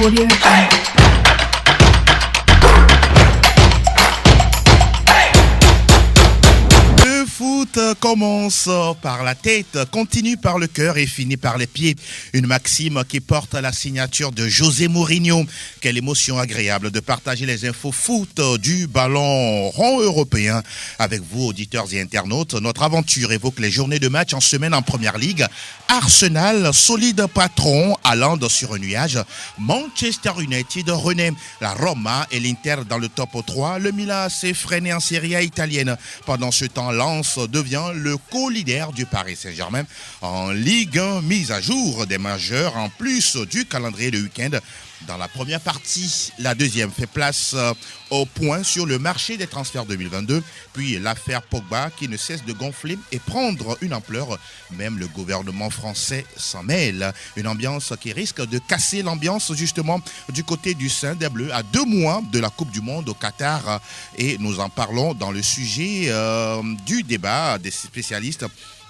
Audio Jungle. Le foot commence par la tête, continue par le cœur et finit par les pieds. Une maxime qui porte la signature de José Mourinho. Quelle émotion agréable de partager les infos foot du ballon rond européen avec vous, auditeurs et internautes. Notre aventure évoque les journées de match en semaine en Première Ligue. Arsenal, solide patron, allant sur un nuage. Manchester United renaît. La Roma et l'Inter dans le top 3. Le Milan s'est freiné en Serie A italienne. Pendant ce temps, Lens devient le co-leader du Paris Saint-Germain en Ligue 1, mise à jour des majeurs en plus du calendrier de week-end. Dans la première partie, la deuxième fait place au point sur le marché des transferts 2022, puis l'affaire Pogba qui ne cesse de gonfler et prendre une ampleur. Même le gouvernement français s'en mêle. Une ambiance qui risque de casser l'ambiance justement du côté du sein des Bleus à 2 mois de la Coupe du Monde au Qatar. Et nous en parlons dans le sujet du débat des spécialistes.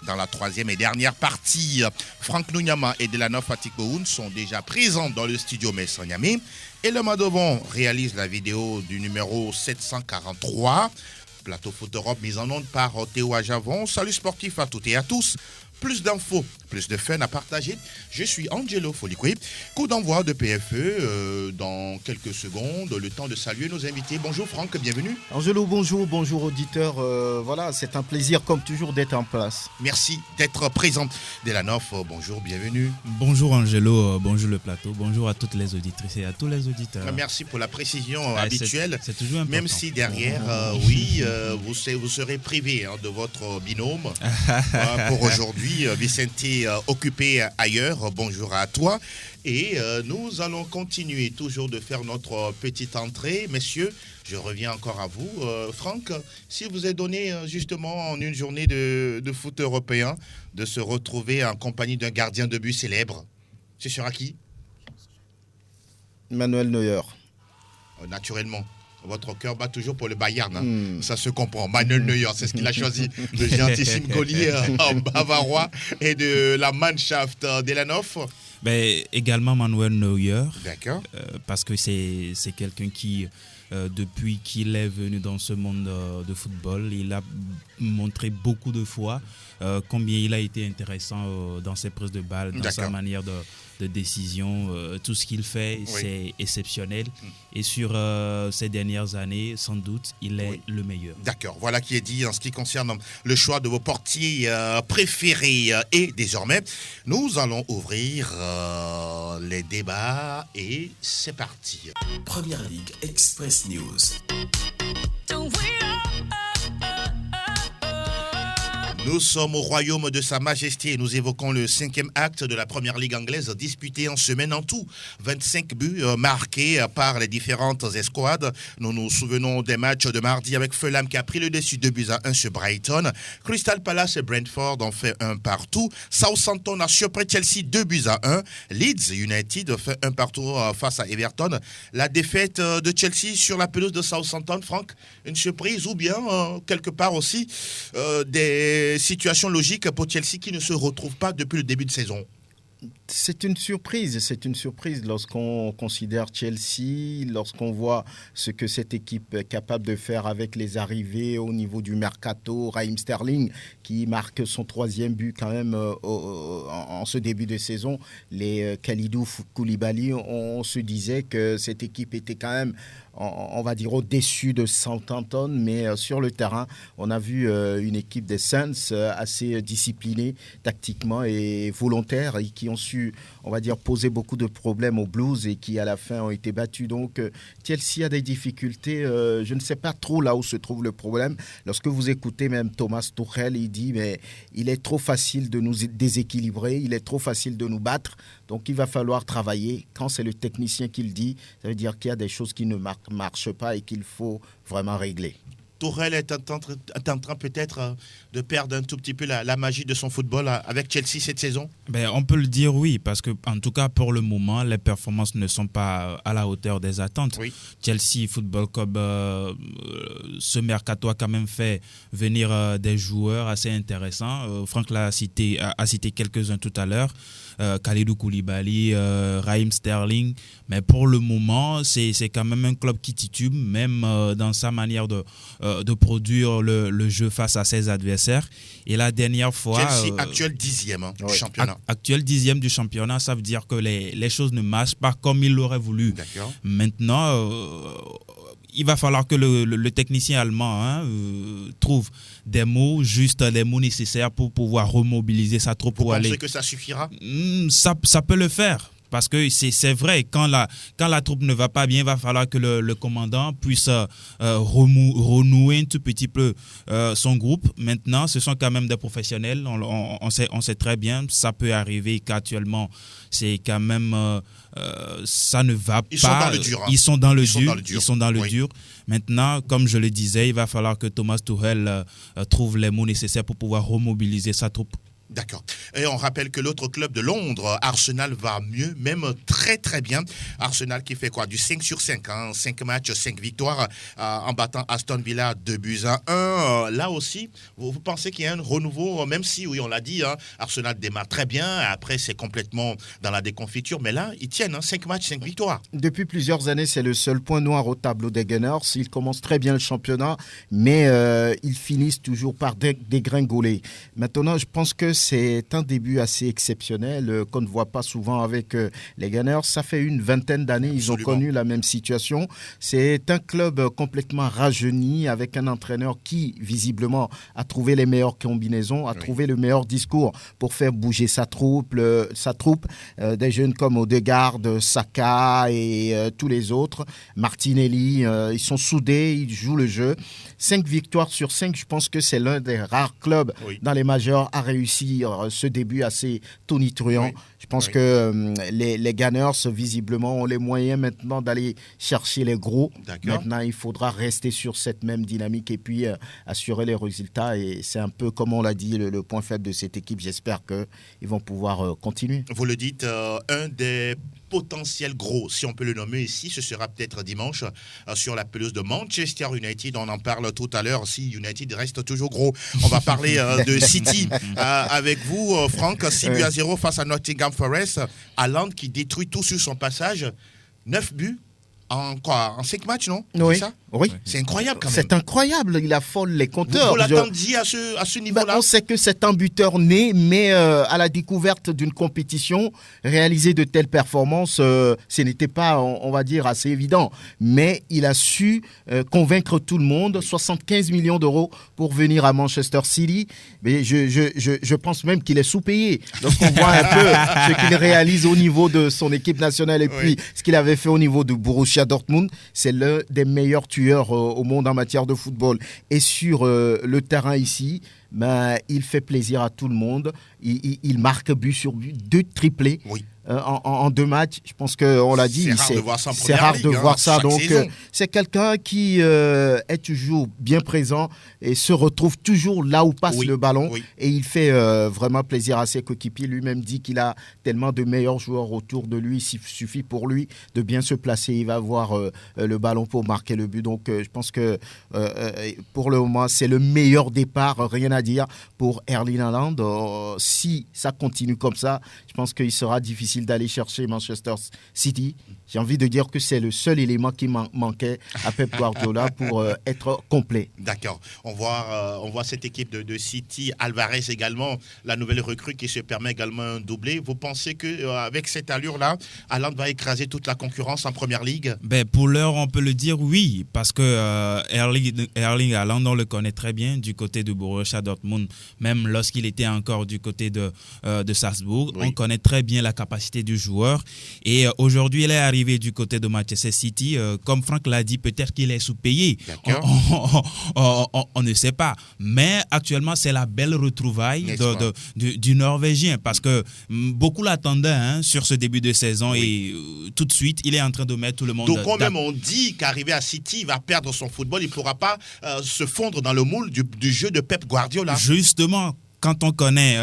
Dans la troisième et dernière partie, Franck Nounyama et Delano Fatikboun sont déjà présents dans le studio Mess Niamey. Et le Madovon réalise la vidéo du numéro 743. Plateau Foot Europe mise en onde par Théo Ajavon. Salut sportif à toutes et à tous. Plus d'infos, plus de fun à partager. Je suis Angelo Folikwe. Coup d'envoi de PFE dans quelques secondes. Le temps de saluer nos invités. Bonjour Franck, bienvenue. Angelo, bonjour auditeurs. Voilà, c'est un plaisir comme toujours d'être en place. Merci d'être présent. Delanoff, bonjour, bienvenue. Bonjour Angelo, bonjour le plateau, bonjour à toutes les auditrices et à tous les auditeurs. Merci pour la précision habituelle. C'est toujours important. Même si derrière, vous serez privé de votre binôme pour aujourd'hui. Vicente occupé ailleurs, bonjour à toi. Et nous allons continuer toujours de faire notre petite entrée. Messieurs, je reviens encore à vous. Franck, si vous êtes donné justement en une journée de foot européen de se retrouver en compagnie d'un gardien de but célèbre, ce sera qui ? Manuel Neuer. Naturellement. Votre cœur bat toujours pour le Bayern, ça se comprend. Manuel Neuer, c'est ce qu'il a choisi, le gentissime Gaulier bavarois et de la Mannschaft Delanoff. Également Manuel Neuer. D'accord. Parce que c'est quelqu'un qui, depuis qu'il est venu dans ce monde de football, il a montré beaucoup de fois combien il a été intéressant dans ses prises de balles, dans sa manière de décision. Tout ce qu'il fait, c'est exceptionnel. Et sur ces dernières années, sans doute, il est le meilleur. D'accord. Voilà qui est dit en ce qui concerne le choix de vos portiers préférés. Et désormais, nous allons ouvrir les débats et c'est parti. Première Ligue Express News. Nous sommes au royaume de Sa Majesté et nous évoquons le 5e acte de la Première Ligue anglaise disputé en semaine en tout. 25 buts marqués par les différentes escouades. Nous nous souvenons des matchs de mardi avec Fulham qui a pris le dessus 2-1 sur Brighton. Crystal Palace et Brentford ont fait 1 partout. Southampton a surpris Chelsea 2-1. Leeds United fait 1 partout face à Everton. La défaite de Chelsea sur la pelouse de Southampton, Franck, une surprise ou bien quelque part aussi des situation logique pour Chelsea qui ne se retrouve pas depuis le début de saison? C'est une surprise lorsqu'on considère Chelsea, lorsqu'on voit ce que cette équipe est capable de faire avec les arrivées au niveau du mercato. Raheem Sterling qui marque son 3e but quand même en ce début de saison. Les Kalidou Koulibaly, on se disait que cette équipe était quand même, on va dire, au-dessus de Southampton, mais sur le terrain, on a vu une équipe des Saints assez disciplinée tactiquement et volontaire et qui ont su, on va dire, poser beaucoup de problèmes aux Blues et qui à la fin ont été battus. Donc Chelsea a des difficultés, je ne sais pas trop là où se trouve le problème. Lorsque vous écoutez même Thomas Tuchel, il dit mais il est trop facile de nous déséquilibrer, il est trop facile de nous battre, donc il va falloir travailler. Quand c'est le technicien qui le dit, ça veut dire qu'il y a des choses qui ne marchent pas et qu'il faut vraiment régler. Tourelle est en train peut-être de perdre un tout petit peu la magie de son football avec Chelsea cette saison? On peut le dire oui, parce que en tout cas pour le moment, les performances ne sont pas à la hauteur des attentes. Oui. Chelsea Football Club ce mercato a quand même fait venir des joueurs assez intéressants. Franck a cité quelques-uns tout à l'heure. Kalidou Koulibaly, Raheem Sterling. Mais pour le moment, c'est quand même un club qui titube, même dans sa manière de produire le jeu face à ses adversaires. Et la dernière fois... Chelsea, actuel 10e du championnat. Actuel 10e du championnat, ça veut dire que les choses ne marchent pas comme il l'aurait voulu. D'accord. Maintenant, il va falloir que le technicien allemand trouve des mots nécessaires pour pouvoir remobiliser sa troupe. Vous pensez que ça suffira? Ça peut le faire. Parce que c'est vrai, quand la troupe ne va pas bien, il va falloir que le commandant puisse renouer un tout petit peu son groupe. Maintenant, ce sont quand même des professionnels. On sait très bien, ça peut arriver qu'actuellement, c'est quand même... ça ne va pas. Ils sont dans le dur. Maintenant, comme je le disais, il va falloir que Thomas Tuchel trouve les mots nécessaires pour pouvoir remobiliser sa troupe. D'accord. Et on rappelle que l'autre club de Londres, Arsenal, va mieux, même très très bien. Arsenal qui fait quoi? Du 5/5, 5 matchs, 5 victoires, en battant Aston Villa 2-1. Là aussi, vous pensez qu'il y a un renouveau, même si, oui, on l'a dit, Arsenal démarre très bien, après c'est complètement dans la déconfiture, mais là, ils tiennent 5 matchs, 5 victoires. Depuis plusieurs années, c'est le seul point noir au tableau des Gunners. Ils commencent très bien le championnat, mais ils finissent toujours par dégringoler. Maintenant, je pense que c'est un début assez exceptionnel qu'on ne voit pas souvent avec les Gunners. Ça fait une vingtaine d'années, ils ont connu la même situation. C'est un club complètement rajeuni avec un entraîneur qui, visiblement, a trouvé les meilleures combinaisons, a trouvé le meilleur discours pour faire bouger sa troupe. Des jeunes comme Odegaard, Saka et tous les autres. Martinelli, ils sont soudés, ils jouent le jeu. 5 victoires sur 5, je pense que c'est l'un des rares clubs dans les majors à réussir ce début assez tonitruant. Je pense que les Gunners, visiblement, ont les moyens maintenant d'aller chercher les gros. Maintenant, il faudra rester sur cette même dynamique et puis assurer les résultats. Et c'est un peu, comme on l'a dit, le point faible de cette équipe. J'espère qu'ils vont pouvoir continuer. Vous le dites, un des potentiel gros, si on peut le nommer ici, ce sera peut-être dimanche sur la pelouse de Manchester United. On en parle tout à l'heure. Si United reste toujours gros, on va parler de City avec vous, Franck. 6-0 face à Nottingham Forest. Haaland qui détruit tout sur son passage. 9 buts en 5 matchs, non? Oui. C'est ça? Oui. C'est incroyable quand même. C'est incroyable, il affole les compteurs. Vous l'attendiez à ce niveau-là? On sait que c'est un buteur né, mais à la découverte d'une compétition, réaliser de telles performances, ce n'était pas, on va dire, assez évident. Mais il a su convaincre tout le monde, 75 millions d'euros pour venir à Manchester City. Mais je pense même qu'il est sous-payé. Donc on voit un peu ce qu'il réalise au niveau de son équipe nationale et puis ce qu'il avait fait au niveau de Borussia Dortmund. C'est l'un des meilleurs tueurs au monde en matière de football. Et sur le terrain ici, il fait plaisir à tout le monde. Il marque but sur but, 2 triplés. En 2 matchs, je pense qu'on l'a dit, c'est rare de voir ça. Donc, c'est quelqu'un qui est toujours bien présent et se retrouve toujours là où passe le ballon. Et il fait vraiment plaisir à ses coéquipiers. Lui-même dit qu'il a tellement de meilleurs joueurs autour de lui. Il suffit pour lui de bien se placer. Il va avoir le ballon pour marquer le but. Donc, je pense que pour le moment, c'est le meilleur départ. Rien à dire pour Erling Haaland. Si ça continue comme ça, je pense qu'il sera difficile d'aller chercher Manchester City. J'ai envie de dire que c'est le seul élément qui manquait à Pep Guardiola pour être complet. D'accord. On voit cette équipe de City, Alvarez également, la nouvelle recrue qui se permet également un doublé. Vous pensez qu'avec cette allure-là, Haaland va écraser toute la concurrence en Première Ligue? Pour l'heure, on peut le dire oui, parce que Erling Haaland, on le connaît très bien du côté de Borussia Dortmund, même lorsqu'il était encore du côté de Salzbourg. On connaît très bien la capacité du joueur. Et aujourd'hui, il est arrivé du côté de Manchester City. Comme Franck l'a dit, peut-être qu'il est sous-payé. On ne sait pas. Mais actuellement, c'est la belle retrouvaille du Norvégien parce que beaucoup l'attendaient sur ce début de saison et tout de suite, il est en train de mettre tout le monde... Donc quand même, on dit qu'arrivé à City, il va perdre son football. Il ne pourra pas se fondre dans le moule du jeu de Pep Guardiola. Justement. quand on connaît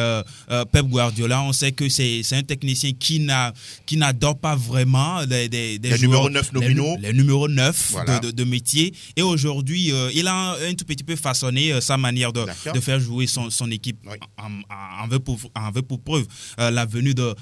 Pep Guardiola, on sait que c'est un technicien qui n'adore pas vraiment des numéros 9 nominaux. Les numéros 9 voilà. de métier. Et aujourd'hui, il a un tout petit peu façonné sa manière de faire jouer son équipe. Oui. En veut pour preuve la venue de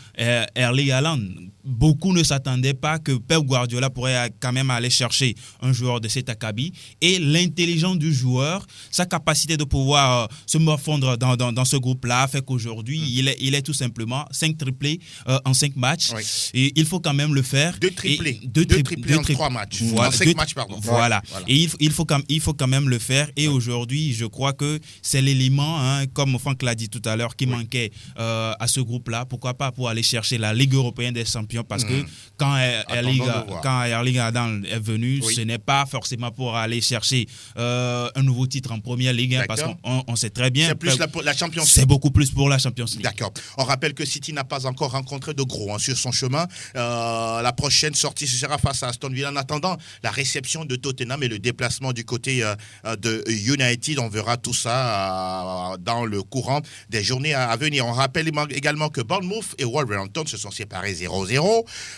Erling Haaland. Beaucoup ne s'attendaient pas que Pep Guardiola pourrait quand même aller chercher un joueur de cet acabit. Et l'intelligence du joueur, sa capacité de pouvoir se morfondre dans ce groupe-là fait qu'aujourd'hui, il est tout simplement 5 triplés en 5 matchs. Oui. Et il faut quand même le faire. 2 triplés. 2 triplés en 3 matchs. Voilà. En 5 matchs, pardon. Voilà. Et il faut quand même le faire. Et aujourd'hui, je crois que c'est l'élément, comme Franck l'a dit tout à l'heure, qui manquait à ce groupe-là. Pourquoi pas pour aller chercher la Ligue européenne des champions? Parce que quand Erling Haaland est venu, ce n'est pas forcément pour aller chercher un nouveau titre en première ligue, parce qu'on sait très bien. C'est plus la Champions League. C'est beaucoup plus pour la Champions League. D'accord. On rappelle que City n'a pas encore rencontré de gros sur son chemin. La prochaine sortie ce sera face à Aston Villa. En attendant la réception de Tottenham et le déplacement du côté de United, on verra tout ça dans le courant des journées à venir. On rappelle également que Bournemouth et Wolverhampton se sont séparés 0-0.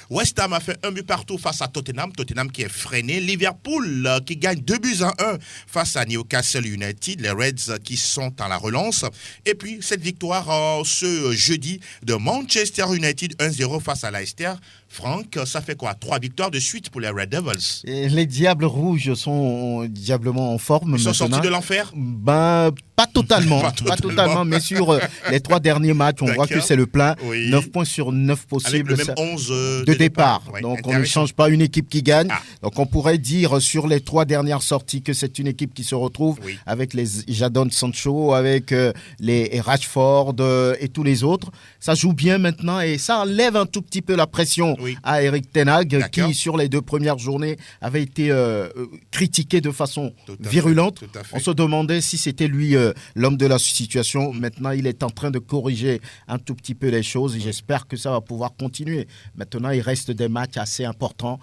West Ham a fait 1 but partout face à Tottenham qui est freiné. Liverpool qui gagne 2-1 face à Newcastle United. Les Reds qui sont en la relance. Et puis cette victoire ce jeudi de Manchester United 1-0 face à Leicester. Franck, ça fait quoi? 3 victoires de suite pour les Red Devils. Et les Diables Rouges sont diablement en forme. Ils sont sortis de l'enfer? Pas totalement. Pas totalement, mais sur les 3 derniers matchs, on voit que c'est le plein. Oui. 9 points sur 9 possibles. Avec le même 11 de départ. Ouais, donc on ne change pas une équipe qui gagne. Donc on pourrait dire sur les 3 dernières sorties que c'est une équipe qui se retrouve avec les Jadon Sancho, avec les Rashford et tous les autres. Ça joue bien maintenant et ça enlève un tout petit peu la pression à Eric Ten Hag, qui sur les 2 premières journées avait été critiqué de façon virulente. On se demandait si c'était lui l'homme de la situation. Maintenant, il est en train de corriger un tout petit peu les choses et j'espère que ça va pouvoir continuer. Maintenant, il reste des matchs assez importants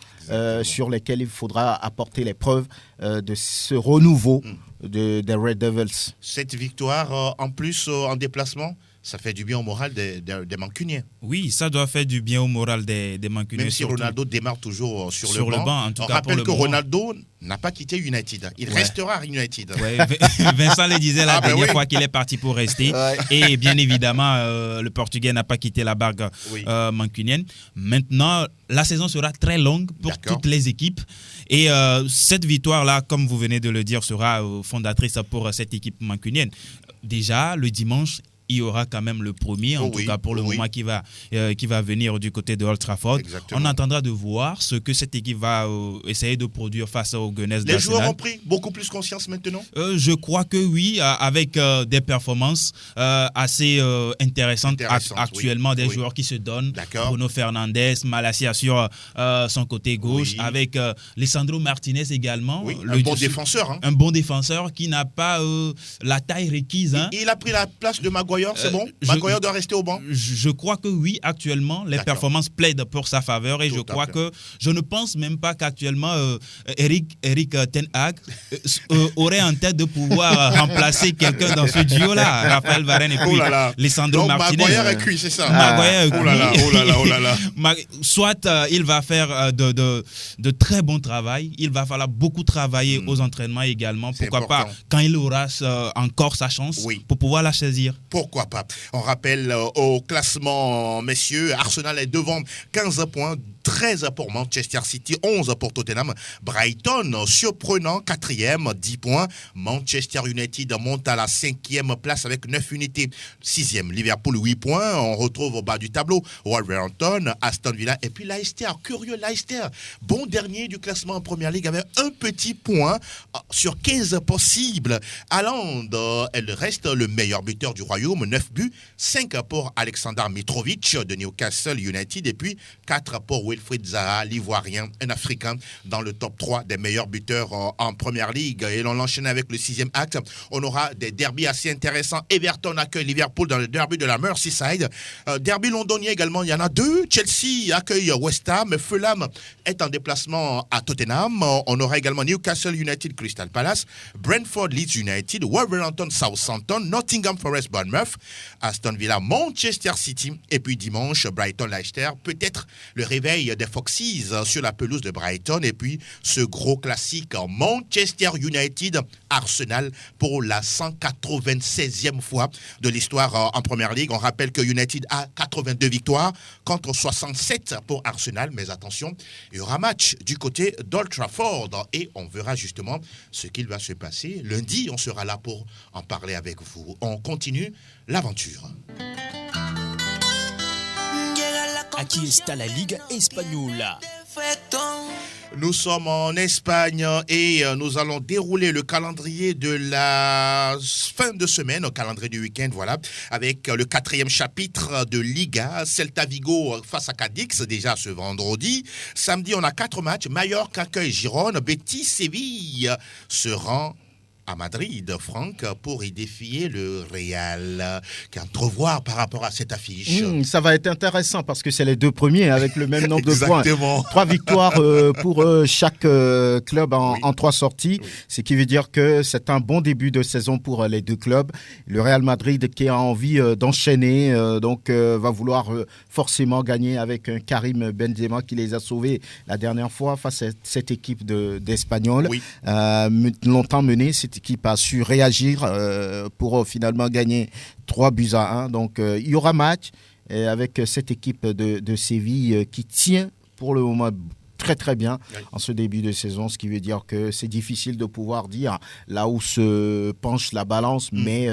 sur lesquels il faudra apporter les preuves de ce renouveau des Red Devils. Cette victoire, en plus, en déplacement, ça fait du bien au moral des Mancuniens. Oui, ça doit faire du bien au moral des Mancuniens. Même si Ronaldo démarre toujours sur le banc. En tout on cas, rappelle que Ronaldo n'a pas quitté United. Il restera à United. Ouais, Vincent le disait la dernière fois qu'il est parti pour rester. Et bien évidemment, le Portugais n'a pas quitté la barque mancunienne. Maintenant, la saison sera très longue pour toutes les équipes. Et cette victoire-là, comme vous venez de le dire, sera fondatrice pour cette équipe mancunienne. Déjà, le dimanche, il y aura quand même le premier, en tout cas pour le moment, qui va venir du côté de Old Trafford. Exactement. On attendra de voir ce que cette équipe va essayer de produire face aux Gunners d'Arsenal. Les joueurs ont pris beaucoup plus conscience maintenant? Je crois que oui, avec des performances assez intéressantes actuellement, des joueurs qui se donnent. Bruno Fernandes, Malacia sur son côté gauche, avec Lisandro Martinez également. Un bon défenseur. Un bon défenseur qui n'a pas la taille requise. Il a pris la place de Maguire, c'est bon? Maguire doit rester au banc? Je crois que oui, actuellement, les performances plaident pour sa faveur et je ne pense même pas qu'actuellement Eric Ten Hag aurait en tête de pouvoir remplacer quelqu'un dans ce duo-là. Raphaël Varane et puis Lisandro Martinez. Maguire est cuit, c'est ça? Maguire est cuit. Oh là là. Soit il va faire de très bons travail, il va falloir beaucoup travailler aux entraînements également. Pourquoi pas, quand il aura encore sa chance, pour pouvoir la saisir. Pourquoi pas? On rappelle au classement, messieurs, Arsenal est devant 15 points, 13 pour Manchester City, 11 pour Tottenham. Brighton, surprenant, 4e, 10 points. Manchester United monte à la 5e place avec 9 unités. 6e, Liverpool, 8 points. On retrouve au bas du tableau Wolverhampton, Aston Villa et puis Leicester. Curieux, Leicester, bon dernier du classement en Première Ligue avec un petit point sur 15 possibles. Haaland, elle reste le meilleur buteur du Royaume, 9 buts, 5 pour Alexander Mitrovic de Newcastle United et puis 4 pour Wilfried Zaha, l'Ivoirien, un Africain, dans le top 3 des meilleurs buteurs en Première Ligue. Et l'on l'enchaîne avec le 6e acte. On aura des derbys assez intéressants. Everton accueille Liverpool dans le derby de la Merseyside. Derby londonien également, il y en a 2. Chelsea accueille West Ham. Fulham est en déplacement à Tottenham. On aura également Newcastle United Crystal Palace, Brentford Leeds United, Wolverhampton Southampton, Nottingham Forest Bournemouth, Aston Villa Manchester City et puis dimanche Brighton Leicester. Peut-être le réveil des Foxes sur la pelouse de Brighton et puis ce gros classique Manchester United Arsenal pour la 196e fois de l'histoire en Première Ligue. On rappelle que United a 82 victoires contre 67 pour Arsenal, mais attention, il y aura match du côté d'Old Trafford et on verra justement ce qu'il va se passer. Lundi, on sera là pour en parler avec vous. On continue l'aventure. Aquí está la Liga Española. Nous sommes en Espagne et nous allons dérouler le calendrier de la fin de semaine, le calendrier du week-end, voilà, avec le 4e chapitre de Liga, Celta Vigo face à Cadix, déjà ce vendredi. Samedi, on a 4 matchs. Mallorca accueille Girone, Betis, Séville se rend à Madrid, Franck, pour y défier le Real. Qu'entrevoir par rapport à cette affiche. Ça va être intéressant parce que c'est les 2 premiers avec le même nombre de points. Exactement. 3 victoires pour chaque club en 3 sorties, ce qui veut dire que c'est un bon début de saison pour les 2 clubs. Le Real Madrid qui a envie d'enchaîner, va vouloir forcément gagner avec un Karim Benzema qui les a sauvés la dernière fois face à cette équipe d'Espagnols. Oui. Longtemps menée, cette équipe a su réagir pour finalement gagner 3-1. Donc il y aura match avec cette équipe de Séville qui tient pour le moment très très bien en ce début de saison, ce qui veut dire que c'est difficile de pouvoir dire là où se penche la balance, mais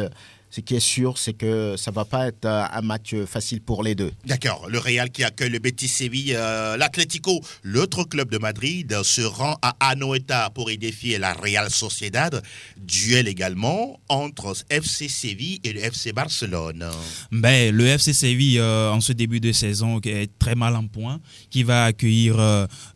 ce qui est sûr, c'est que ça ne va pas être un match facile pour les 2. D'accord. Le Real qui accueille le Betis Séville, l'Atlético, l'autre club de Madrid, se rend à Anoeta pour y défier la Real Sociedad. Duel également entre FC Séville et le FC Barcelone. Le FC Séville, en ce début de saison, est très mal en point, qui va accueillir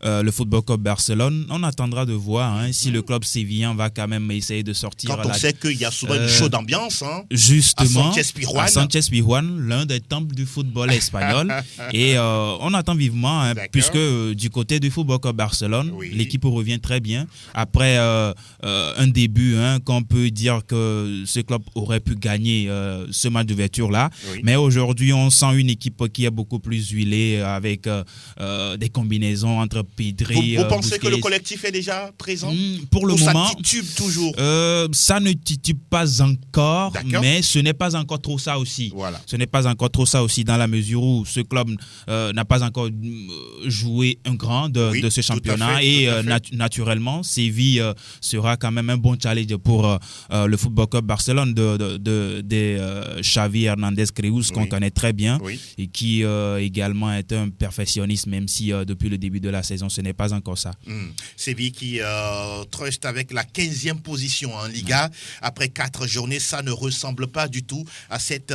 le Football Club Barcelone. On attendra de voir si le club sévillan va quand même essayer de sortir. Quand on sait qu'il y a souvent une chaude ambiance, justement, à Sanchez Pizjuán, l'un des temples du football espagnol. Et on attend vivement, puisque du côté du Football Club Barcelone, l'équipe revient très bien. Après un début, qu'on peut dire que ce club aurait pu gagner ce match d'ouverture-là. Mais aujourd'hui, on sent une équipe qui est beaucoup plus huilée avec des combinaisons entre Pedri. Vous pensez que le collectif est déjà présent? Pour le moment, ça titube toujours? Ça ne titube pas encore, mais ce n'est pas encore trop ça aussi. Voilà. Ce n'est pas encore trop ça aussi dans la mesure où ce club n'a pas encore joué un grand de ce championnat et naturellement, Séville sera quand même un bon challenge pour le Football Club Barcelone de Xavi Hernandez Cruz qu'on connaît très bien et qui également est un perfectionniste même si depuis le début de la saison ce n'est pas encore ça. Séville qui trust avec la 15e position en Liga après 4 journées, ça ne ressemble pas du tout à cette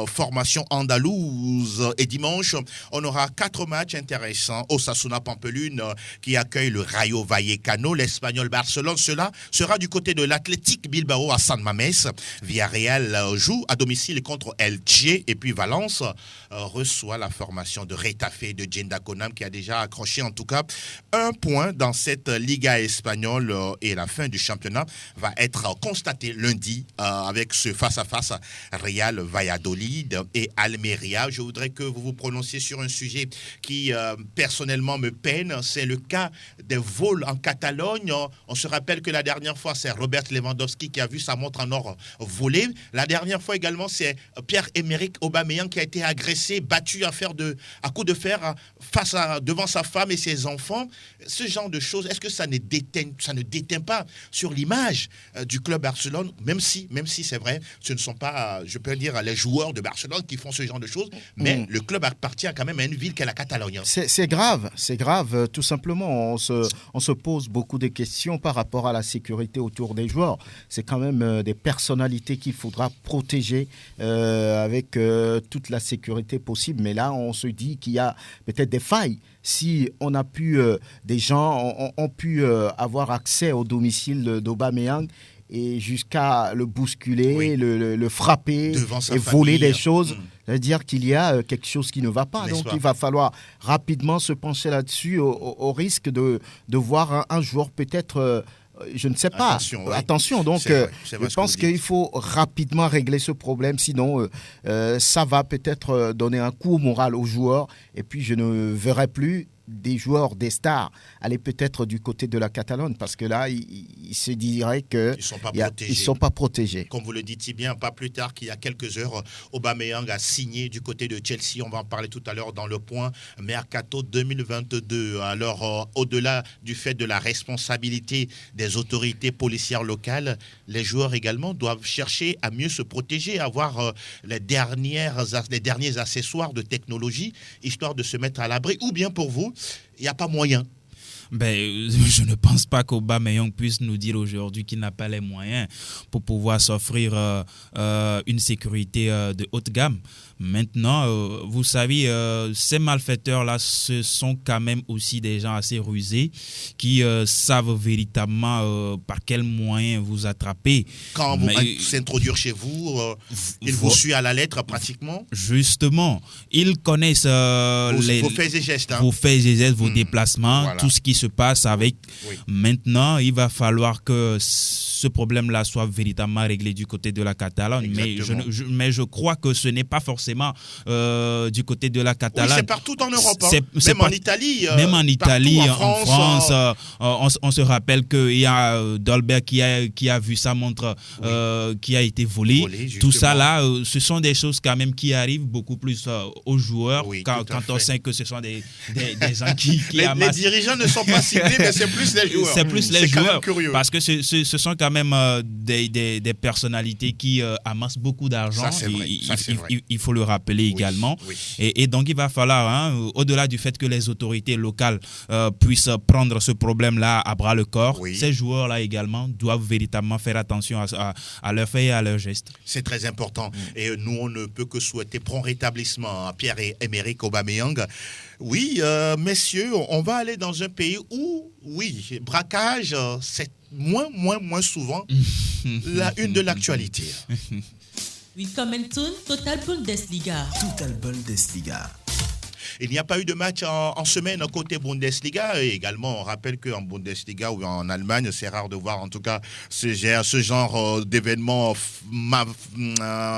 formation andalouse. Et dimanche, on aura 4 matchs intéressants. Osasuna Pampelune qui accueille le Rayo Vallecano, l'Espagnol Barcelone. Cela sera du côté de l'Athletic Bilbao à San Mamés. Villarreal joue à domicile contre Elche et puis Valence reçoit la formation de Retafe de Jenda Konam qui a déjà accroché en tout cas 1 point dans cette Liga espagnole et la fin du championnat va être constatée lundi avec ce face-à-face Real Valladolid et Almeria. Je voudrais que vous vous prononciez sur un sujet qui personnellement me peine, c'est le cas des vols en Catalogne. On se rappelle que la dernière fois, c'est Robert Lewandowski qui a vu sa montre en or voler. La dernière fois également, c'est Pierre-Emerick Aubameyang qui a été agressé, battu à coups de fer devant sa femme et ses enfants. Ce genre de choses, est-ce que ça ne déteint pas sur l'image du club Barcelone, même si c'est vrai, ce ne sont pas, je peux dire, les joueurs de Barcelone qui font ce genre de choses, mais le club appartient quand même à une ville qu'est la Catalogne. C'est grave, tout simplement. On se pose beaucoup de questions par rapport à la sécurité autour des joueurs. C'est quand même des personnalités qu'il faudra protéger avec toute la sécurité possible. Mais là, on se dit qu'il y a peut-être des failles si on a pu, des gens ont pu avoir accès au domicile d'Aubameyang et jusqu'à le bousculer, le frapper et voler des choses, c'est-à-dire qu'il y a quelque chose qui ne va pas. Donc il va falloir rapidement se pencher là-dessus au risque de voir un joueur peut-être... je ne sais pas. Attention. Donc, je pense qu'il faut rapidement régler ce problème. Sinon, ça va peut-être donner un coup au moral aux joueurs. Et puis, je ne verrai plus des joueurs, des stars, aller peut-être du côté de la Catalogne, parce que là, il se dirait qu'ils ne sont pas protégés. Comme vous le dites si bien, pas plus tard qu'il y a quelques heures, Aubameyang a signé du côté de Chelsea. On va en parler tout à l'heure dans le point Mercato 2022. Alors, au-delà du fait de la responsabilité des autorités policières locales, les joueurs également doivent chercher à mieux se protéger, avoir les derniers accessoires de technologie, histoire de se mettre à l'abri. Ou bien pour vous, il n'y a pas moyen. Je ne pense pas qu'Aubameyang puisse nous dire aujourd'hui qu'il n'a pas les moyens pour pouvoir s'offrir une sécurité de haute gamme. Maintenant, vous savez, ces malfaiteurs-là, ce sont quand même aussi des gens assez rusés qui savent véritablement par quels moyens vous attraper. Quand vous s'introduire chez vous, ils vous suivent à la lettre pratiquement. Justement, ils connaissent vos faits et gestes. Vos faits et gestes, vos déplacements, voilà. Tout ce qui se passe avec. Oui. Maintenant, il va falloir que ce problème-là soit véritablement réglé du côté de la Catalogne. Mais je crois que ce n'est pas forcément du côté de la Catalogne. Oui, c'est partout en Europe. En Italie. Même en Italie, en France. On se rappelle qu'il y a Dolberg qui a vu sa montre qui a été volée. Tout ça là, ce sont des choses quand même qui arrivent beaucoup plus aux joueurs quand on sait que ce sont des gens qui amassent. Les dirigeants ne sont pas ciblés, mais c'est plus les joueurs. C'est plus les joueurs. Parce que ce sont quand même des personnalités qui amassent beaucoup d'argent. Il faut le rappeler également. Oui. Et donc, il va falloir, au-delà du fait que les autorités locales puissent prendre ce problème-là à bras le corps, ces joueurs-là également doivent véritablement faire attention à leurs faits et à leurs gestes. C'est très important. Et nous, on ne peut que souhaiter prompt rétablissement à Pierre-Emerick Aubameyang. Oui, messieurs, on va aller dans un pays où, braquage, c'est moins souvent la une de l'actualité. Willkommen zum Total Bundesliga. Total Bundesliga. Il n'y a pas eu de match en semaine côté Bundesliga. Et également, on rappelle qu'en Bundesliga ou en Allemagne, c'est rare de voir en tout cas ce genre d'événements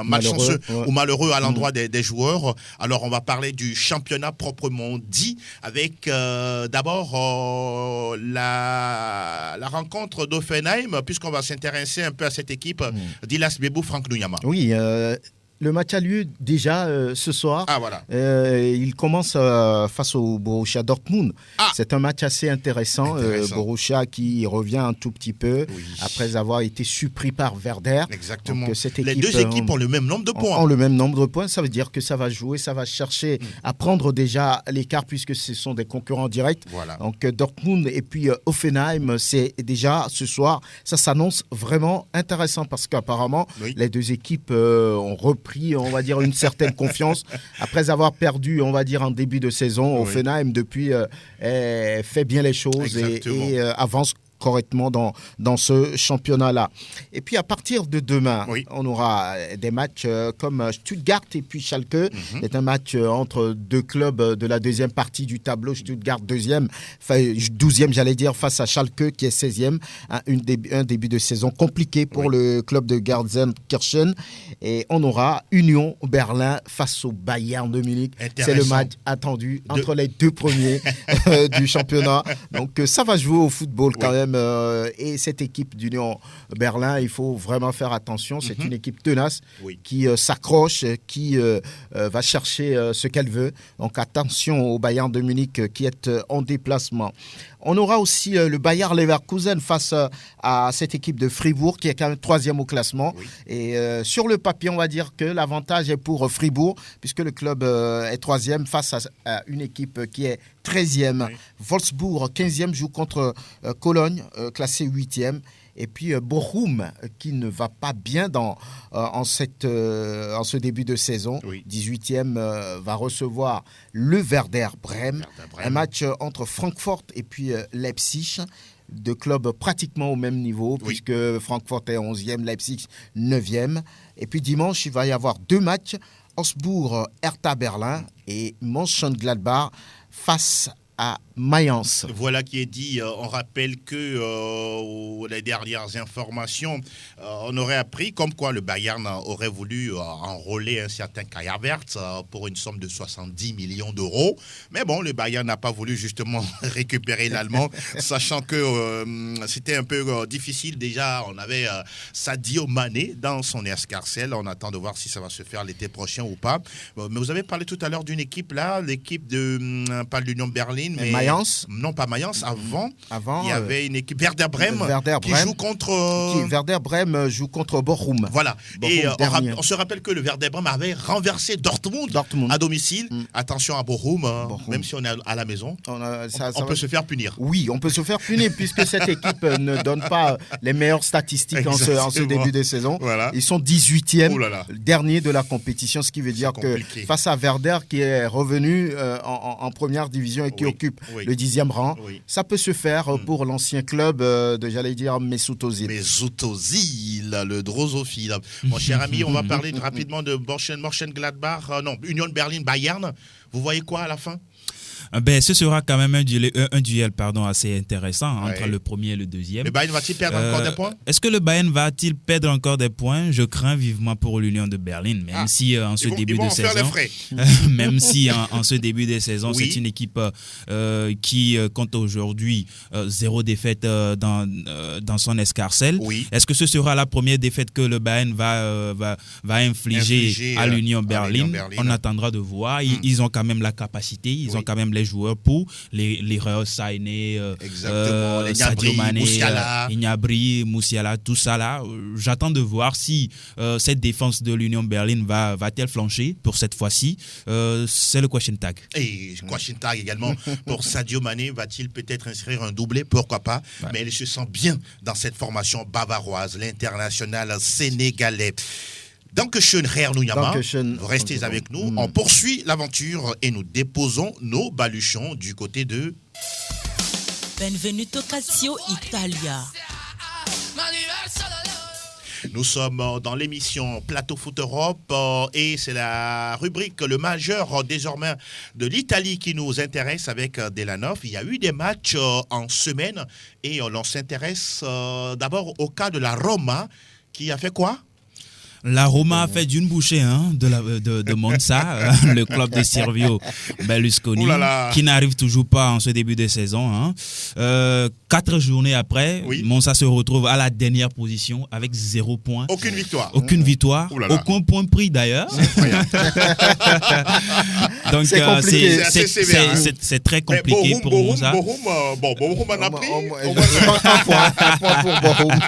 malchanceux ou malheureux à l'endroit des joueurs. Alors, on va parler du championnat proprement dit avec d'abord la rencontre d'Offenheim, puisqu'on va s'intéresser un peu à cette équipe d'Ilas Bebou, Franck Nuyama. Oui, le match a lieu déjà ce soir. Ah, voilà. Il commence face au Borussia Dortmund. C'est un match assez intéressant. Borussia qui revient un tout petit peu après avoir été surpris par Werder. Exactement. Donc, les deux équipes ont le même nombre de points. Ont le même nombre de points. Ça veut dire que ça va jouer, ça va chercher à prendre déjà l'écart puisque ce sont des concurrents directs. Voilà. Donc Dortmund et puis Hoffenheim, c'est déjà ce soir. Ça s'annonce vraiment intéressant parce qu'apparemment, les deux équipes ont repris, on va dire, une certaine confiance après avoir perdu, on va dire, en début de saison. Hoffenheim depuis fait bien les choses et avance correctement dans ce championnat-là. Et puis à partir de demain, on aura des matchs comme Stuttgart et puis Schalke. C'est un match entre deux clubs de la deuxième partie du tableau. Stuttgart 12e, j'allais dire, face à Schalke qui est 16e. Un début de saison compliqué pour le club de Gelsenkirchen. Et on aura Union Berlin face au Bayern de Munich. C'est le match attendu entre les deux premiers du championnat. Donc ça va jouer au football quand même. Et cette équipe d'Union Berlin, il faut vraiment faire attention. C'est une équipe tenace qui s'accroche, qui va chercher ce qu'elle veut. Donc attention au Bayern de Munich qui est en déplacement. On aura aussi le Bayer Leverkusen face à cette équipe de Fribourg qui est quand même 3e au classement. Et sur le papier, on va dire que l'avantage est pour Fribourg puisque le club est 3e face à une équipe qui est 13e. Wolfsburg, 15e, joue contre Cologne, classé 8e. Et puis Bochum, qui ne va pas bien en ce début de saison. Oui. 18e va recevoir le Werder Bremen. Un match entre Francfort et puis Leipzig. Deux clubs pratiquement au même niveau, Oui. puisque Francfort est 11e, Leipzig 9e. Et puis dimanche, il va y avoir 2 matchs. Augsbourg, Hertha Berlin et Mönchengladbach face à Mayence. Voilà qui est dit. On rappelle que les dernières informations, on aurait appris comme quoi le Bayern aurait voulu enrôler un certain Kai Havertz pour une somme de 70 millions d'euros. Mais bon, le Bayern n'a pas voulu justement récupérer l'Allemand, sachant que c'était un peu difficile. Déjà, on avait Sadio Mané dans son escarcelle. On attend de voir si ça va se faire l'été prochain ou pas. Mais vous avez parlé tout à l'heure d'une équipe là, l'équipe de, pas de l'Union Berlin, mais Mayence. Non, pas Mayence. Avant, il y avait une équipe Werder Bremen qui joue contre. Werder Bremen joue contre Bochum. Voilà. Bochum Et dernier. on se rappelle que le Werder Bremen avait renversé Dortmund. À domicile. Attention à Bochum, même si on est à la maison, on peut se faire punir. Oui, on peut se faire punir puisque cette équipe ne donne pas les meilleures statistiques en ce début de saison. Voilà. Ils sont 18e, Oh là là. dernier de la compétition, ce qui veut dire que face à Werder qui est revenu en première division et qui occupe le 10e rang, ça peut se faire pour l'ancien club de, j'allais dire, Mesut Özil. Mesut Özil, le drosophile. Mon cher ami, on va parler rapidement de Mönchengladbach, non, Union Berlin-Bayern. Vous voyez quoi à la fin? Ben, ce sera quand même un duel assez intéressant entre le premier et le deuxième. Le Bayern va-t-il perdre encore des points? Est-ce que le Bayern va-t-il perdre encore des points? Je crains vivement pour l'Union de Berlin, même si en ce début de saison, même si en ce début de saison, c'est une équipe qui compte aujourd'hui 0 défaite dans son escarcelle. Est-ce que ce sera la première défaite que le Bayern va infliger à l'Union Berlin? On attendra de voir. Ils ont quand même la capacité, ils ont quand même les joueurs pour les Reus Sané, Sadio Mané, Gnabry, Moussiala, tout ça là. J'attends de voir si cette défense de l'Union Berlin va-t-elle flancher pour cette fois-ci. C'est le question tag. Et question tag également pour Sadio Mané. Va-t-il peut-être inscrire un doublé? Pourquoi pas? Mais il se sent bien dans cette formation bavaroise, l'international sénégalais. Dankeschön, Herr Nuyama. Vous restez avec nous. On poursuit l'aventure et nous déposons nos baluchons du côté de... Benvenuto Calcio Italia. Nous sommes dans l'émission Plateau Foot Europe et c'est la rubrique le majeur désormais de l'Italie qui nous intéresse avec Delanov. Il y a eu des matchs en semaine et l'on s'intéresse d'abord au cas de la Roma qui a fait quoi? La Roma a fait d'une bouchée de Monza, le club de Silvio Berlusconi, qui n'arrive toujours pas en ce début de saison. 4 journées après, Monza se retrouve à la dernière position avec 0 points. Aucune victoire. Aucune victoire, aucun point pris d'ailleurs. Donc c'est très compliqué pour Monza. Bochum en a pris. Un point pour Bochum.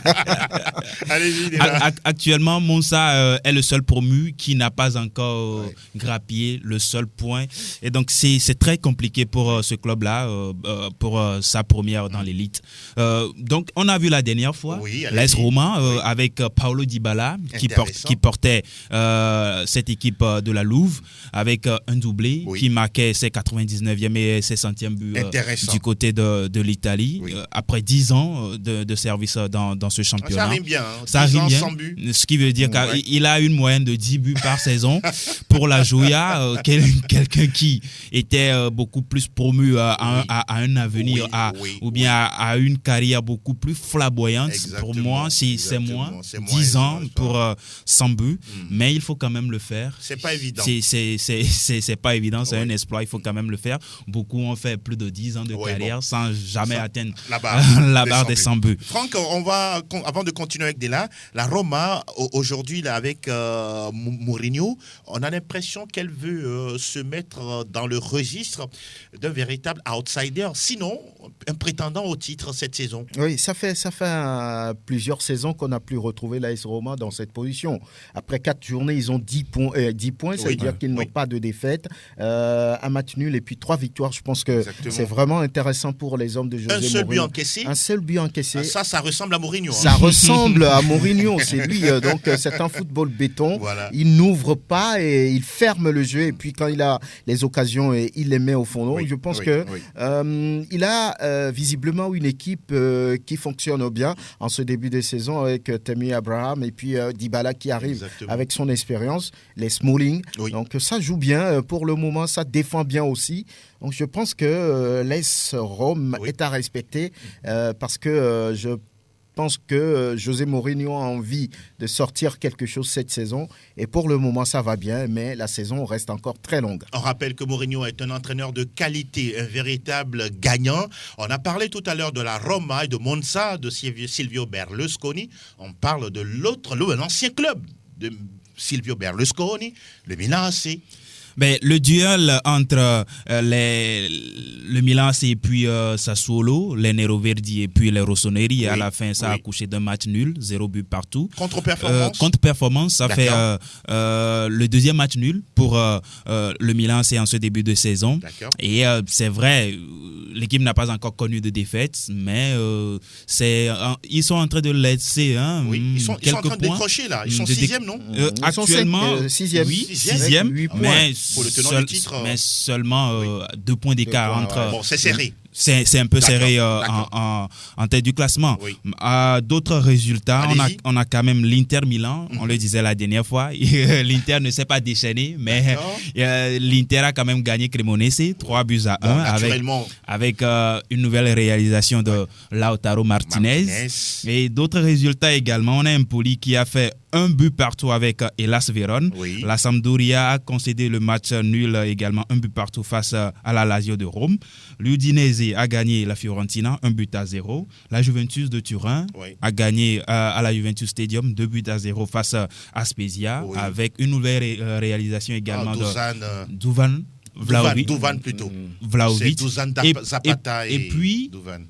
Allez-y. Actuellement, Monza est le seul promu qui n'a pas encore grappillé le seul point. Et donc, c'est très compliqué pour ce club-là, pour sa première dans l'élite. Donc, on a vu la dernière fois l'AS Roma avec Paulo Dybala qui portait cette équipe de la Louve avec un doublé qui marquait ses 99e et ses 100e buts du côté de l'Italie. Après 10 ans de service dans ce championnat. Ça rime bien. Ça rime bien. Ce qui veut dire qu'il a une moyenne de 10 buts par saison. Pour la Joya, quelqu'un qui était beaucoup plus promu à un avenir ou bien à une carrière beaucoup plus flamboyante. Pour moi, c'est moins 10 ans pour 100 buts, mais il faut quand même le faire. C'est pas évident. C'est pas évident, c'est un exploit, il faut quand même le faire. Beaucoup ont fait plus de 10 ans de carrière sans jamais atteindre la barre des 100 buts. Franck, avant de continuer avec Dela, la Roma, aujourd'hui, là, avec Mourinho, on a l'impression qu'elle veut se mettre dans le registre d'un véritable outsider, sinon un prétendant au titre cette saison. Oui, ça fait plusieurs saisons qu'on n'a plus retrouvé l'AS Roma dans cette position. Après 4 journées, ils ont 10 points, ça veut dire qu'ils n'ont pas de défaite. un match nul et puis 3 victoires. Je pense que c'est vraiment intéressant pour les hommes de José Mourinho. Un seul but encaissé. Un seul but encaissé. Ça ressemble à Mourinho. Ça ressemble à Mourinho, c'est lui. Donc c'est un football béton. Voilà. Il n'ouvre pas et il ferme le jeu. Et puis quand il a les occasions, il les met au fond. Donc je pense il a visiblement une équipe qui fonctionne bien en ce début de saison avec Tammy Abraham et puis Dybala qui arrive avec son expérience, les Smalling. Oui. Donc ça joue bien pour le moment, ça défend bien aussi. Donc je pense que l'AS Rome est à respecter parce que je pense que José Mourinho a envie de sortir quelque chose cette saison et pour le moment ça va bien, mais la saison reste encore très longue. On rappelle que Mourinho est un entraîneur de qualité, un véritable gagnant. On a parlé tout à l'heure de la Roma et de Monza, de Silvio Berlusconi. On parle de l'ancien club de Silvio Berlusconi, le Milan AC. Ben, le duel entre le Milan AC et puis Sassuolo, les Nero Verdi et puis les Rossoneri, à la fin, ça a accouché d'un match nul, 0 but partout. Contre-performance, ça fait le deuxième match nul pour le Milan AC en ce début de saison. Et c'est vrai, l'équipe n'a pas encore connu de défaite, mais ils sont en train de laisser ils sont en train de décrocher là. Ils sont 6e, non actuellement, 6e. Oui, 6e, 8 points. mais pour le tenant du titre. Mais seulement 2 points d'écart entre. Bon, c'est serré. C'est un peu serré en tête du classement. Oui. D'autres résultats, on a quand même l'Inter Milan, on le disait la dernière fois, l'Inter ne s'est pas déchaîné, mais l'Inter a quand même gagné Cremonese, 3-1 avec une nouvelle réalisation de Lautaro Martinez. Et d'autres résultats également, on a Empoli qui a fait 1 but partout avec Hellas Vérone. Oui. La Sampdoria a concédé le match nul également, 1 but partout face à la Lazio de Rome. L'Udinese a gagné la Fiorentina 1-0. La Juventus de Turin a gagné à la Juventus Stadium 2-0 face à Spezia avec une nouvelle réalisation également de Duvan Vlahovic. Duvan plutôt. Vlahovic. C'est Dusan Zapata et puis Duvan.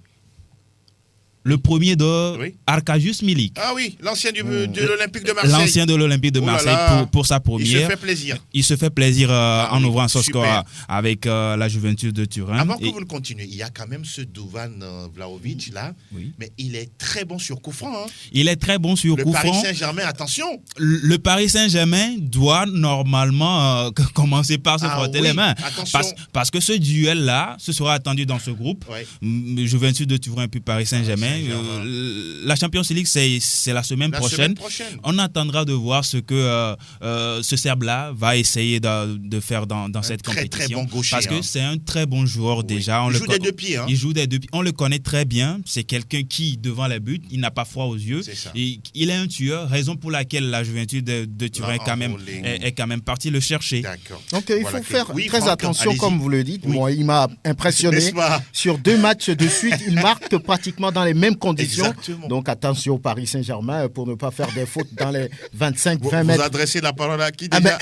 Le premier de Arkadiusz Milik. Ah oui, l'ancien de l'Olympique de Marseille. L'ancien de l'Olympique de Marseille pour sa première. Il se fait plaisir. Il se fait plaisir en ouvrant son score avec la Juventus de Turin. Avant que vous ne continuiez, il y a quand même ce Duvan Vlahovic là, mais il est très bon sur coup franc. Il est très bon sur coup franc. Le Paris Saint-Germain, attention. Le Paris Saint-Germain doit normalement commencer par se frotter les mains. Parce que ce duel-là, ce sera attendu dans ce groupe. Juventus de Turin puis Paris Saint-Germain. La Champions League, c'est la semaine prochaine. On attendra de voir ce que ce Serbe-là va essayer de faire dans cette compétition. Très bon gaucher, parce que c'est un très bon joueur déjà. Il joue des deux pieds. Il joue des deux pieds. On le connaît très bien. C'est quelqu'un qui, devant les buts, il n'a pas froid aux yeux. Et il est un tueur, raison pour laquelle la Juventus de Turin est quand même partie le chercher. Donc il faut faire très attention, comme vous le dites. Moi, il m'a impressionné. Sur 2 matchs de suite, il marque pratiquement dans les mêmes conditions. Exactement. Donc attention au Paris Saint-Germain pour ne pas faire des fautes dans les 25-20 mètres. Vous adressez la parole à qui déjà?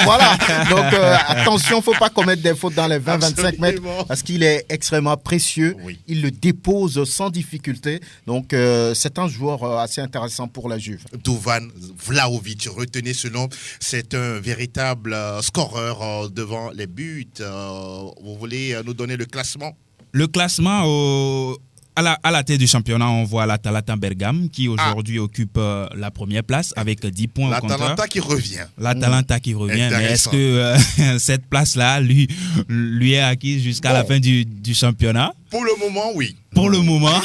Voilà. Donc attention, il ne faut pas commettre des fautes dans les 20-25 mètres parce qu'il est extrêmement précieux. Il le dépose sans difficulté. Donc c'est un joueur assez intéressant pour la Juve. Duvan Vlahovic, retenez ce nom. C'est un véritable scoreur devant les buts. Vous voulez nous donner le classement? Le classement à la tête du championnat, on voit l'Atalanta Bergame qui aujourd'hui occupe la première place avec 10 points au compteur. L'Atalanta qui revient. L'Atalanta qui revient. Mais est-ce que cette place-là lui est acquise jusqu'à la fin du championnat? Pour le moment, oui. Pour le moment,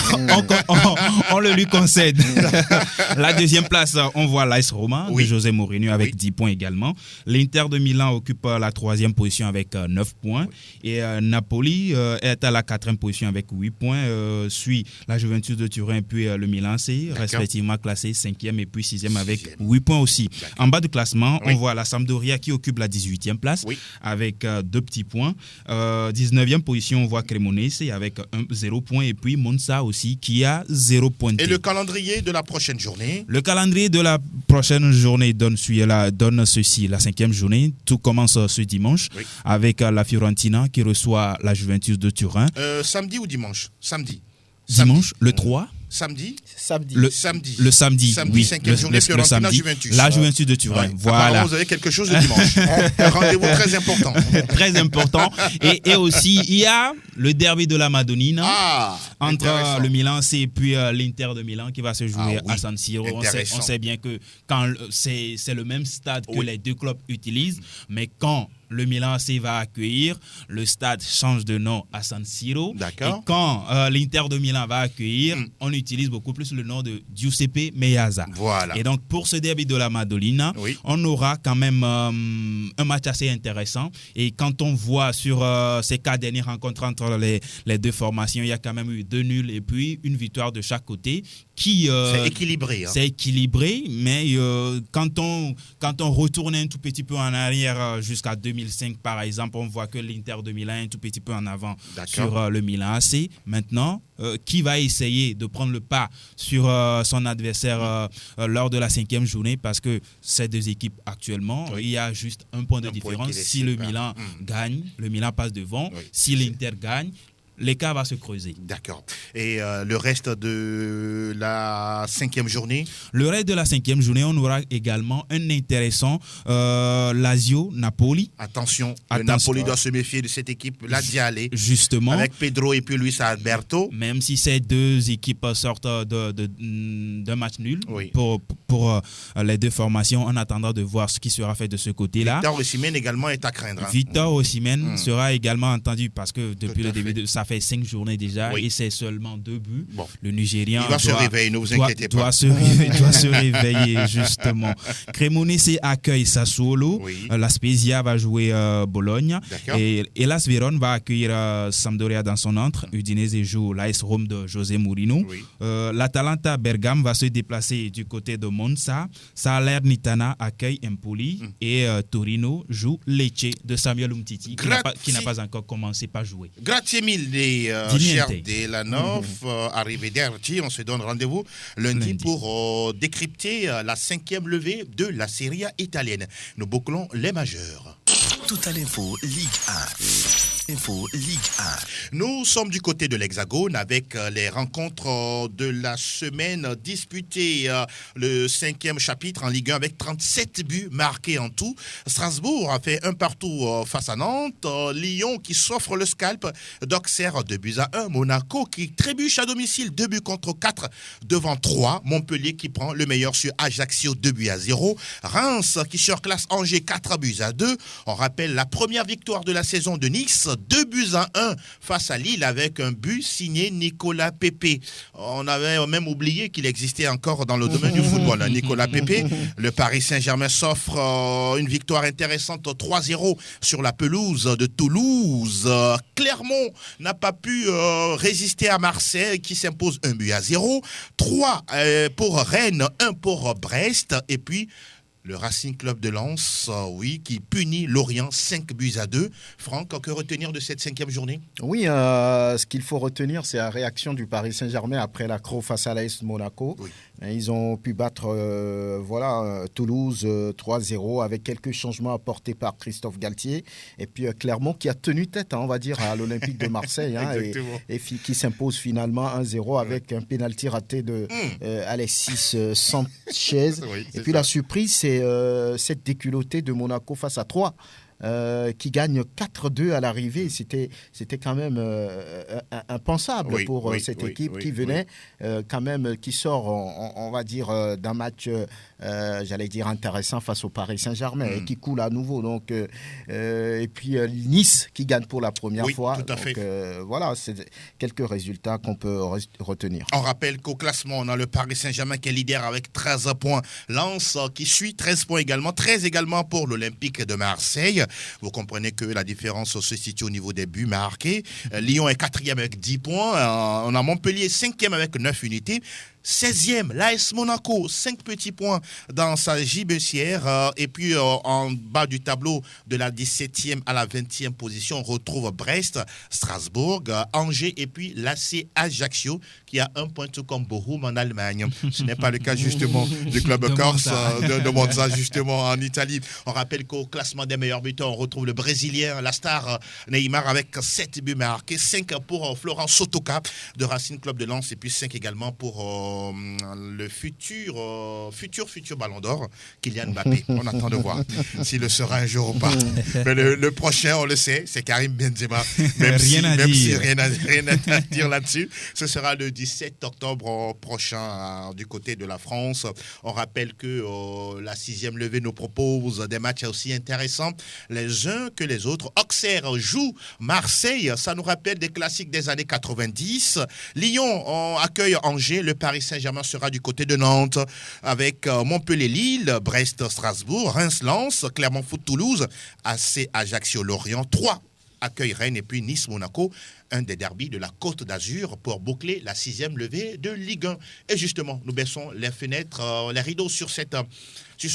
on le lui concède. La deuxième place, on voit l'AS Roma de José Mourinho avec 10 points également. L'Inter de Milan occupe la 3e position avec 9 points. Et Napoli est à la 4e position avec 8 points. Suit la Juventus de Turin puis le Milan C, respectivement classé 5e et puis 6e avec 8 points aussi. En bas du classement, on voit la Sampdoria qui occupe la 18e place avec 2 petits points. 19e position, on voit Cremonese avec 0 point et puis Monza aussi qui a 0 pointé. Et le calendrier de la prochaine journée? Le calendrier de la prochaine journée donne ceci, la 5e journée. Tout commence ce dimanche avec la Fiorentina qui reçoit la Juventus de Turin. Samedi ou dimanche? Samedi. Dimanche, le 3. Samedi. Samedi. Samedi. Le samedi, oui. Cinquième journée, Fiorentina, Juventus. La Juventus de Turin, Ouais. voilà. Apparemment, vous avez quelque chose le dimanche. Un rendez-vous très important. Très important. Et aussi, il y a le derby de la Madonnina entre intéressant. le Milan AC et puis l'Inter de Milan qui va se jouer à San Siro. On sait bien que quand c'est le même stade que les deux clubs utilisent, mais quand le Milan AC va accueillir, le stade change de nom à San Siro. D'accord. Et quand l'Inter de Milan va accueillir, on utilise beaucoup plus le nom de Giuseppe Meazza. Voilà. Et donc, pour ce derby de la Madonnina, on aura quand même un match assez intéressant. Et quand on voit sur ces 4 dernières rencontres entre les deux formations, il y a quand même eu 2 nuls et puis une victoire de chaque côté. C'est équilibré. C'est équilibré, mais quand on retourne un tout petit peu en arrière jusqu'à 2005, par exemple, on voit que l'Inter de Milan est un tout petit peu en avant sur le Milan AC. Maintenant, qui va essayer de prendre le pas sur son adversaire lors de la 5e journée, parce que ces deux équipes actuellement, il y a juste un point de différence. Si le Milan gagne, le Milan passe devant. Si l'Inter gagne, l'écart va se creuser. D'accord. Et le reste de la 5e journée? Le reste de la 5e journée, on aura également un intéressant Lazio-Napoli. Attention, le Napoli doit se méfier de cette équipe, la Dialé. Justement. Avec Pedro et puis Luis Alberto. Même si ces deux équipes sortent d'un match nul pour les deux formations, en attendant de voir ce qui sera fait de ce côté-là. Victor Osimhen également est à craindre. Victor Osimhen sera également entendu parce que depuis le début ça fait 5 journées déjà et c'est seulement 2 buts. Bon. Le Nigérian il va se réveiller, ne vous inquiétez pas. doit se réveiller justement. Cremonese accueille Sassuolo. La Spezia va jouer Bologne. Et Hellas Vérone va accueillir Sampdoria dans son antre. Udinese joue l'AS Rome de José Mourinho. L'Atalanta Bergame va se déplacer du côté de Monza. Salernitana accueille Empoli. Et Torino joue Lecce de Samuel Umtiti qui n'a pas encore commencé par jouer. Grazie mille, cher Delanov. Arrivederci. On se donne rendez-vous lundi pour décrypter la 5e levée de la Serie A italienne. Nous bouclons les majeurs. Tout à l'info Ligue 1. Info Ligue 1. Nous sommes du côté de l'Hexagone avec les rencontres de la semaine disputées. Le 5e chapitre en Ligue 1 avec 37 buts marqués en tout. Strasbourg a fait 1-1 face à Nantes. Lyon qui s'offre le scalp d'Auxerre 2-1. Monaco qui trébuche à domicile 2-4 devant 3. Montpellier qui prend le meilleur sur Ajaccio 2-0. Reims qui surclasse Angers 4-2. On rappelle la première victoire de la saison de Nice 2-1 face à Lille avec un but signé Nicolas Pepe. On avait même oublié qu'il existait encore dans le domaine du football. Nicolas Pepe, le Paris Saint-Germain s'offre une victoire intéressante 3-0 sur la pelouse de Toulouse. Clermont n'a pas pu résister à Marseille qui s'impose 1-0. 3 pour Rennes, 1 pour Brest et puis le Racing Club de Lens, qui punit Lorient 5-2. Franck, que retenir de cette 5e journée? Oui, ce qu'il faut retenir, c'est la réaction du Paris Saint-Germain après l'accro face à l'AS Monaco. Ils ont pu battre Toulouse 3-0 avec quelques changements apportés par Christophe Galtier. Et puis Clermont qui a tenu tête, on va dire, à l'Olympique de Marseille et qui s'impose finalement 1-0 avec un pénalty raté de Alexis Sanchez. Et puis la surprise, c'est cette déculottée de Monaco face à 3. Qui gagne 4-2 à l'arrivée. C'était quand même impensable pour cette équipe qui venait quand même, qui sort, on va dire, d'un match, j'allais dire, intéressant face au Paris Saint-Germain et qui coule à nouveau. Donc, et puis Nice qui gagne pour la première fois. Tout à fait. Voilà, c'est quelques résultats qu'on peut retenir. On rappelle qu'au classement, on a le Paris Saint-Germain qui est leader avec 13 points. Lens qui suit 13 points également. 13 également pour l'Olympique de Marseille. Vous comprenez que la différence se situe au niveau des buts marqués. Lyon est 4e avec 10 points. On a Montpellier 5e avec 9 unités. 16e, l'AS Monaco, 5 petits points dans sa gibecière. Et puis en bas du tableau, de la 17e à la 20e position, on retrouve Brest, Strasbourg, Angers et puis l'AC Ajaccio qui a 1 point tout comme Bochum en Allemagne. Ce n'est pas le cas justement du club corse de Monza justement en Italie. On rappelle qu'au classement des meilleurs buteurs, on retrouve le Brésilien, la star Neymar avec 7 buts marqués, 5 pour Florent Sotoka de Racing Club de Lens et puis 5 également pour le futur Ballon d'Or, Kylian Mbappé. On attend de voir s'il le sera un jour ou pas. Mais le prochain, on le sait, c'est Karim Benzema. Même si rien à dire là-dessus. Ce sera le 17 octobre prochain du côté de la France. On rappelle que la 6e levée nous propose des matchs aussi intéressants les uns que les autres. Auxerre joue Marseille. Ça nous rappelle des classiques des années 90. Lyon accueille Angers. Le Paris Saint-Germain sera du côté de Nantes avec Montpellier-Lille, Brest-Strasbourg, Reims-Lens, Clermont-Foot-Toulouse, AC Ajaccio-Lorient, 3 accueille Rennes et puis Nice-Monaco, un des derbys de la Côte d'Azur pour boucler la 6e levée de Ligue 1. Et justement, nous baissons les fenêtres, les rideaux sur ce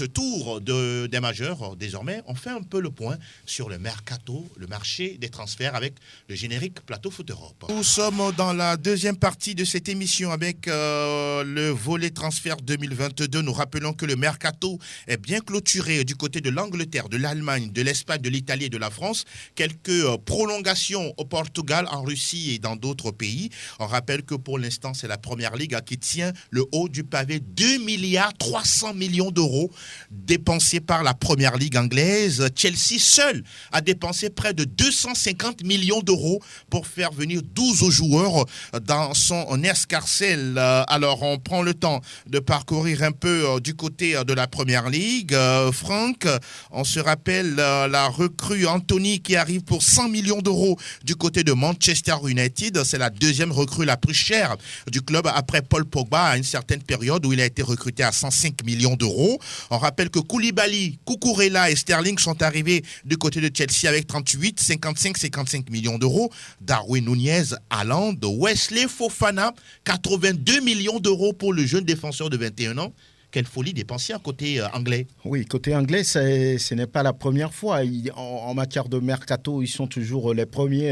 tour des majeurs. Désormais, on fait un peu le point sur le mercato, le marché des transferts avec le générique Plateau Foot Europe. Nous sommes dans la deuxième partie de cette émission avec le volet transfert 2022. Nous rappelons que le mercato est bien clôturé du côté de l'Angleterre, de l'Allemagne, de l'Espagne, de l'Italie et de la France. Quelques prolongations au Portugal, en Russie et dans d'autres pays. On rappelle que pour l'instant, c'est la Première Ligue qui tient le haut du pavé. 2,3 milliards d'euros dépensés par la Première Ligue anglaise. Chelsea seul a dépensé près de 250 millions d'euros pour faire venir 12 joueurs dans son escarcelle. Alors, on prend le temps de parcourir un peu du côté de la Première Ligue. Franck, on se rappelle la recrue Anthony qui arrive pour 100 millions d'euros du côté de Manchester United. C'est la deuxième recrue la plus chère du club après Paul Pogba à une certaine période où il a été recruté à 105 millions d'euros. On rappelle que Koulibaly, Cucurella et Sterling sont arrivés du côté de Chelsea avec 38, 55 millions d'euros. Darwin Nunez, Haaland, Wesley Fofana, 82 millions d'euros pour le jeune défenseur de 21 ans. Quelle folie dépensière côté anglais. Oui, côté anglais, ce n'est pas la première fois. En matière de mercato, ils sont toujours les premiers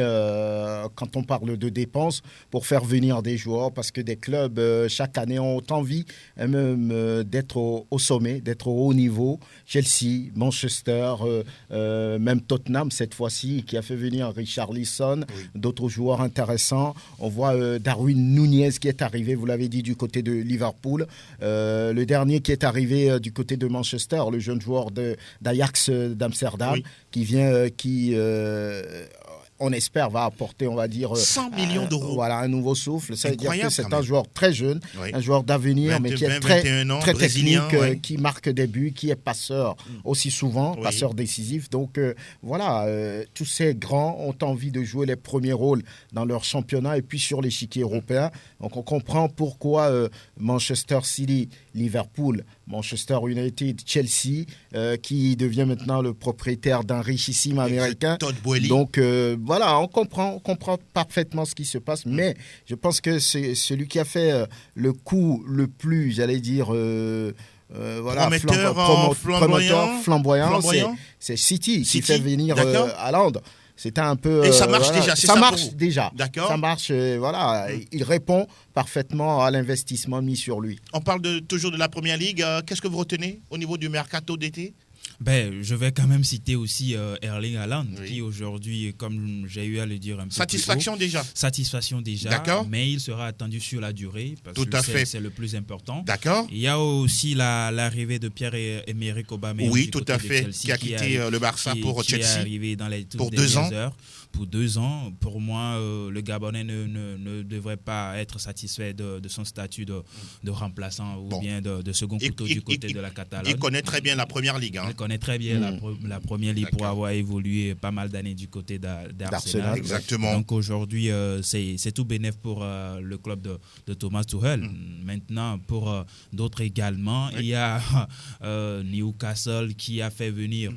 quand on parle de dépenses pour faire venir des joueurs parce que des clubs, chaque année, ont envie même d'être au sommet, d'être au haut niveau. Chelsea, Manchester, même Tottenham cette fois-ci, qui a fait venir Richarlison, d'autres joueurs intéressants. On voit Darwin Nunez qui est arrivé, vous l'avez dit, du côté de Liverpool. Le dernier qui est arrivé du côté de Manchester, le jeune joueur d'Ajax d'Amsterdam, qui vient, on espère, va apporter, on va dire, 100 millions d'euros. Voilà, un nouveau souffle. Ça veut dire que c'est un joueur très jeune, un joueur d'avenir, mais qui est très technique, qui marque des buts, qui est passeur aussi souvent, passeur décisif. Donc voilà, tous ces grands ont envie de jouer les premiers rôles dans leur championnat et puis sur l'échiquier européen. Donc on comprend pourquoi Manchester City, Liverpool, Manchester United, Chelsea, qui devient maintenant le propriétaire d'un richissime américain. Donc voilà, on comprend parfaitement ce qui se passe, mais je pense que c'est celui qui a fait le coup le plus, j'allais dire, flamboyant, c'est City qui fait venir Haaland. C'était un peu. Et ça marche déjà. Ça marche déjà. D'accord. Ça marche. Voilà. Il répond parfaitement à l'investissement mis sur lui. On parle toujours de la Première Ligue. Qu'est-ce que vous retenez au niveau du mercato d'été? Je vais quand même citer aussi Erling Haaland, qui aujourd'hui, comme j'ai eu à le dire un peu Satisfaction plus tôt, déjà. Satisfaction déjà, d'accord. Mais il sera attendu sur la durée, parce tout à fait. C'est le plus important. D'accord. Il y a aussi l'arrivée de Pierre-Emerick Aubameyang. Oui, tout à fait, qui a quitté le Barça pour Chelsea. Qui est arrivé dans les toutes pour 2 ans. Heures. Pour 2 ans, pour moi, le Gabonais ne devrait pas être satisfait de son statut de remplaçant ou bien de second couteau du côté de la Catalogne. Il connaît très bien la Première Ligue. connaît très bien la première ligue pour avoir évolué pas mal d'années du côté d'Arsenal. Exactement. Donc aujourd'hui, c'est tout bénef pour le club de Thomas Tuchel. Maintenant, pour d'autres également, il y a Newcastle qui a fait venir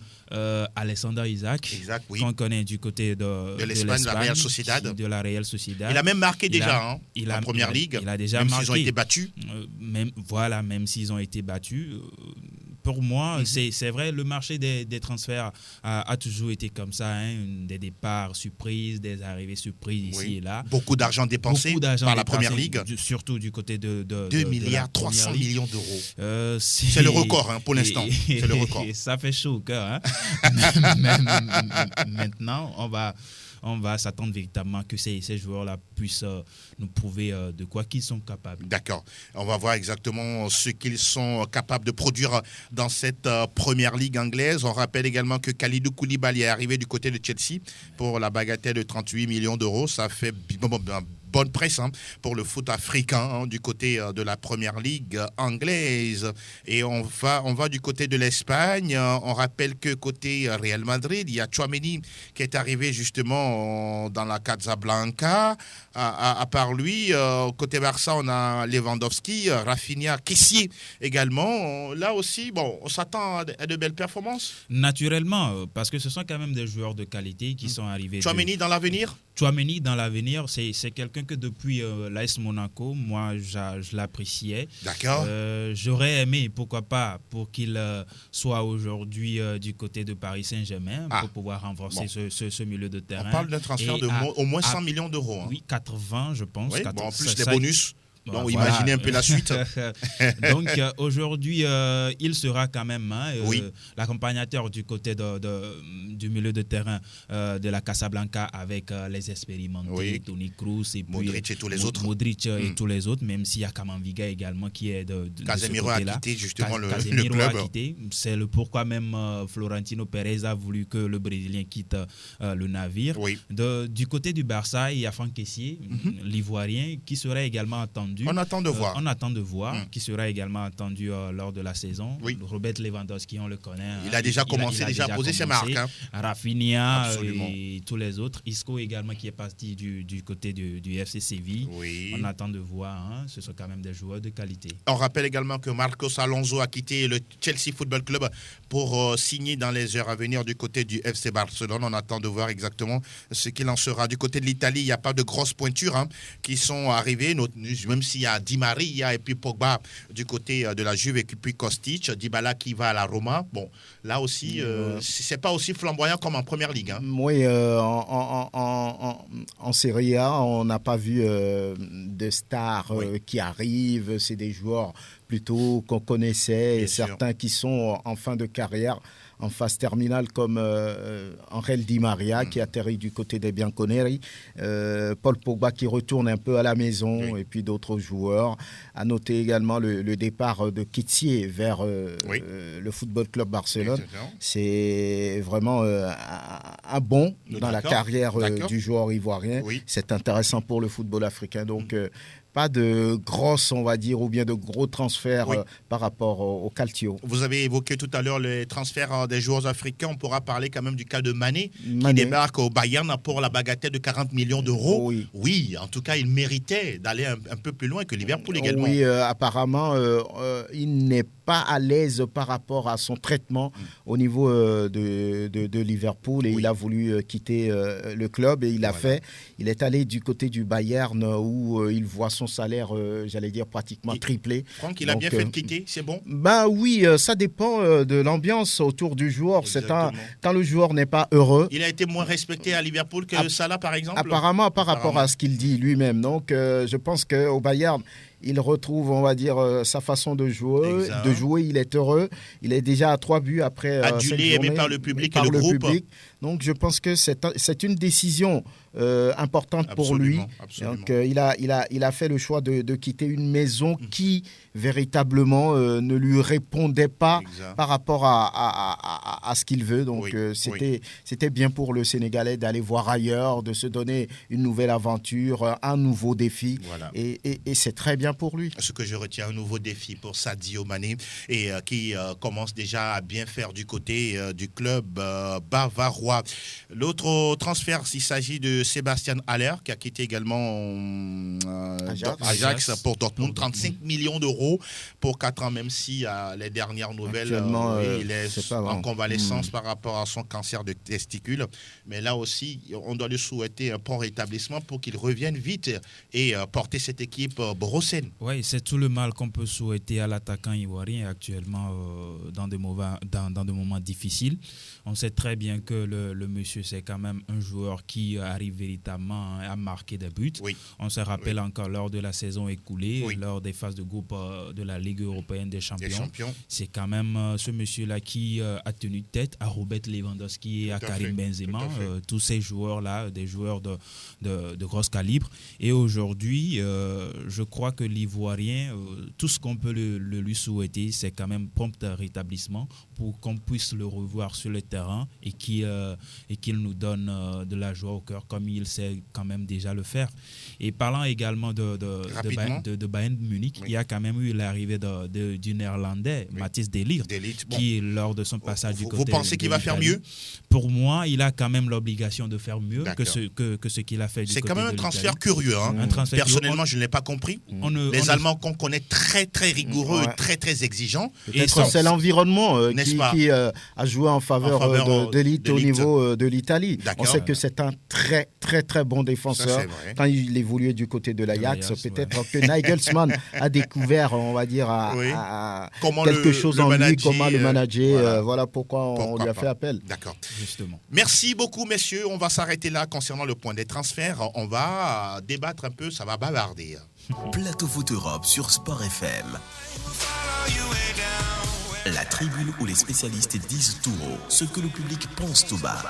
Alexander Isaac, qu'on connaît du côté de l'Espagne, de la Real Sociedad. Il a même marqué déjà en première ligue. Il a déjà même marqué. S'ils ont été battus. Même s'ils ont été battus. Pour moi, c'est vrai, le marché des transferts a toujours été comme ça, des départs surprises, des arrivées surprises ici et là. Beaucoup d'argent dépensé par la Première Ligue. Surtout du côté de 2 milliards 300 millions d'euros. C'est le record pour l'instant. C'est le record. Ça fait chaud au cœur. Maintenant, on va s'attendre véritablement que ces joueurs-là puissent nous prouver de quoi qu'ils sont capables. D'accord. On va voir exactement ce qu'ils sont capables de produire dans cette première ligue anglaise. On rappelle également que Kalidou Koulibaly est arrivé du côté de Chelsea pour la bagatelle de 38 millions d'euros. Ça fait bonne presse pour le foot africain du côté de la première ligue anglaise. Et on va du côté de l'Espagne. On rappelle que côté Real Madrid, il y a Tchouaméni qui est arrivé justement dans la Casablanca. À part lui, côté Barça, on a Lewandowski, Rafinha, Kessié également. Là aussi, on s'attend à de belles performances. Naturellement, parce que ce sont quand même des joueurs de qualité qui sont arrivés. Tchouaméni dans l'avenir ? Tchouaméni dans l'avenir, c'est quelqu'un que depuis l'AS Monaco, moi je l'appréciais. D'accord. J'aurais aimé, pourquoi pas, pour qu'il soit aujourd'hui du côté de Paris Saint-Germain pour pouvoir renforcer ce milieu de terrain. On parle d'un transfert au moins 100 millions d'euros. Oui, 80 je pense. Oui, en plus les bonus. Donc, imaginez un peu la suite. Donc, aujourd'hui, il sera quand même l'accompagnateur du côté du milieu de terrain de la Casablanca avec les expérimentés, Toni Kroos et puis Modric et tous les autres. Modric et tous les autres, même s'il y a Kamavinga également qui est de Casemiro ce côté-là. a quitté justement le Casemiro club. A quitté. C'est le pourquoi même Florentino Pérez a voulu que le Brésilien quitte le navire. Oui. Du côté du Barça, il y a Franck Kessié, l'Ivoirien, qui serait également attendu. On attend de voir. On attend de voir, qui sera également attendu lors de la saison. Oui. Robert Lewandowski, on le connaît. Il a déjà commencé, déjà posé ses marques. Rafinha et tous les autres. Isco également qui est parti du côté du FC Séville. Oui. On attend de voir. Ce sont quand même des joueurs de qualité. On rappelle également que Marcos Alonso a quitté le Chelsea Football Club pour signer dans les heures à venir du côté du FC Barcelone. On attend de voir exactement ce qu'il en sera. Du côté de l'Italie, il n'y a pas de grosses pointures qui sont arrivées, même s'il y a Di Maria et puis Pogba du côté de la Juve et puis Kostic, Dybala qui va à la Roma. Bon, là aussi, c'est pas aussi flamboyant comme en première ligue. Oui, en Serie A, on n'a pas vu de stars qui arrivent. C'est des joueurs plutôt qu'on connaissait et certains qui sont en fin de carrière, en phase terminale, comme Angel Di Maria qui atterrit du côté des Bianconeri, Paul Pogba qui retourne un peu à la maison et puis d'autres joueurs. À noter également le départ de Kessié vers le Football Club Barcelone. C'est vraiment un bond dans la carrière du joueur ivoirien. C'est intéressant pour le football africain. Donc, pas de grosses, on va dire, ou bien de gros transferts par rapport au Calcio. Vous avez évoqué tout à l'heure les transferts des joueurs africains. On pourra parler quand même du cas de Mané. Qui débarque au Bayern pour la bagatelle de 40 millions d'euros. Oui, en tout cas, il méritait d'aller un peu plus loin que Liverpool également. Oui, apparemment, il n'est pas à l'aise par rapport à son traitement au niveau de Liverpool et il a voulu quitter le club et il l'a fait. Il est allé du côté du Bayern où il voit son salaire, j'allais dire, pratiquement triplé. Franck, il a bien fait de quitter, c'est bon? Oui, ça dépend de l'ambiance autour du joueur. Quand le joueur n'est pas heureux. Il a été moins respecté à Liverpool que Salah, par exemple? Apparemment, par rapport à ce qu'il dit lui-même. Donc, je pense qu'au Bayern, il retrouve, on va dire, sa façon de jouer. Il est heureux. Il est déjà à 3 buts après. Adulé, aimé par le public et le groupe. Donc, je pense que c'est une décision importante pour lui. Absolument. Donc, il a fait le choix de quitter une maison qui, véritablement, ne lui répondait pas par rapport à à ce qu'il veut. Donc c'était bien pour le Sénégalais d'aller voir ailleurs, de se donner une nouvelle aventure, un nouveau défi. Voilà. Et c'est très bien pour lui. Ce que je retiens, un nouveau défi pour Sadio Mané et qui commence déjà à bien faire du côté du club bavarois. L'autre transfert, il s'agit de Sébastien Haller qui a quitté également Ajax pour Dortmund, 35 millions d'euros pour 4 ans, même si les dernières nouvelles, il est en convalescence par rapport à son cancer de testicule. Mais là aussi, on doit lui souhaiter un prompt rétablissement pour qu'il revienne vite et porter cette équipe brossenne. Oui, c'est tout le mal qu'on peut souhaiter à l'attaquant ivoirien actuellement dans de moments difficiles. On sait très bien que le monsieur, c'est quand même un joueur qui arrive véritablement à marquer des buts. Oui. On se rappelle encore lors de la saison écoulée, lors des phases de groupe de la Ligue européenne des champions. C'est quand même ce monsieur-là qui a tenu tête à Robert Lewandowski et à Karim Benzema, tous ces joueurs-là, des joueurs de gros calibre. Et aujourd'hui, je crois que l'Ivoirien, tout ce qu'on peut lui souhaiter, c'est quand même prompt rétablissement pour qu'on puisse le revoir sur le terrain et qu'il nous donne de la joie au cœur comme il sait quand même déjà le faire. Et parlant également de Bayern Munich, il y a quand même eu l'arrivée du Néerlandais, Matthijs de Ligt, qui lors de son passage du côté. Vous pensez qu'il va faire mieux? Pour moi, il a quand même l'obligation de faire mieux que ce qu'il a fait du côté de l'Italie. C'est quand même un transfert curieux. Personnellement, je ne l'ai pas compris. Les Allemands qu'on connaît très très rigoureux, très très exigeants. Peut-être c'est l'environnement qui a joué en faveur de Ligt au niveau de l'Italie. On sait que c'est un très très très bon défenseur. Quand il évoluait du côté de l'Ajax, peut-être que Nagelsmann a découvert, on va dire, quelque chose en lui, comment le manager. Voilà pourquoi on lui a fait appel. D'accord. Justement. Merci beaucoup, messieurs. On va s'arrêter là concernant le point des transferts. On va débattre un peu, ça va bavarder. Plateau Foot Europe sur Sport FM. La tribune où les spécialistes disent tout haut ce que le public pense tout bas.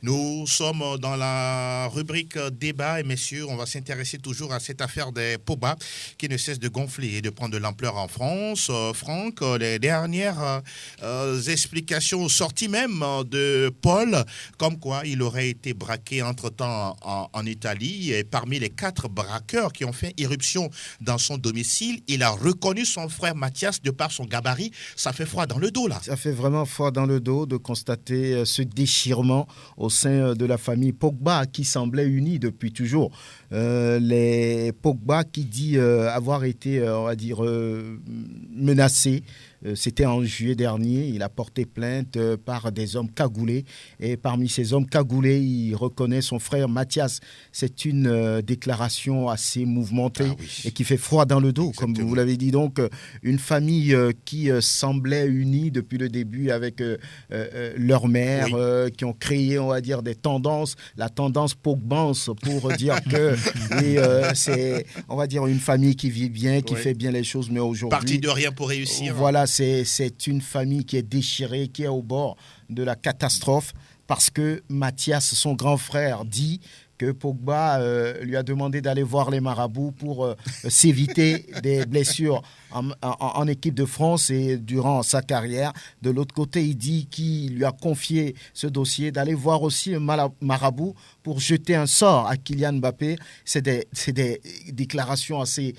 Nous sommes dans la rubrique débat et messieurs, on va s'intéresser toujours à cette affaire des Pogba qui ne cesse de gonfler et de prendre de l'ampleur en France. Franck, les dernières explications sorties même de Paul, comme quoi il aurait été braqué entre-temps en Italie et parmi les 4 braqueurs qui ont fait irruption dans son domicile, il a reconnu son frère Mathias de par son gabarit. Ça fait froid dans le dos là. Ça fait vraiment froid dans le dos de constater ce déchirement au sein de la famille Pogba qui semblait unie depuis toujours. Les Pogba qui dit avoir été, on va dire, menacé. C'était en juillet dernier, il a porté plainte par des hommes cagoulés et parmi ces hommes cagoulés, il reconnaît son frère Mathias. C'est une déclaration assez mouvementée et qui fait froid dans le dos, comme vous l'avez dit. Donc, une famille qui semblait unie depuis le début avec leur mère, qui ont créé, on va dire, des tendances, la tendance Pogbance pour dire que c'est, on va dire, une famille qui vit bien, qui fait bien les choses, mais aujourd'hui... Parti de rien pour réussir. Voilà, c'est une famille qui est déchirée, qui est au bord de la catastrophe parce que Mathias, son grand frère, dit que Pogba lui a demandé d'aller voir les marabouts pour s'éviter des blessures en équipe de France et durant sa carrière. De l'autre côté, il dit qu'il lui a confié ce dossier d'aller voir aussi un marabout pour jeter un sort à Kylian Mbappé. C'est des déclarations assez,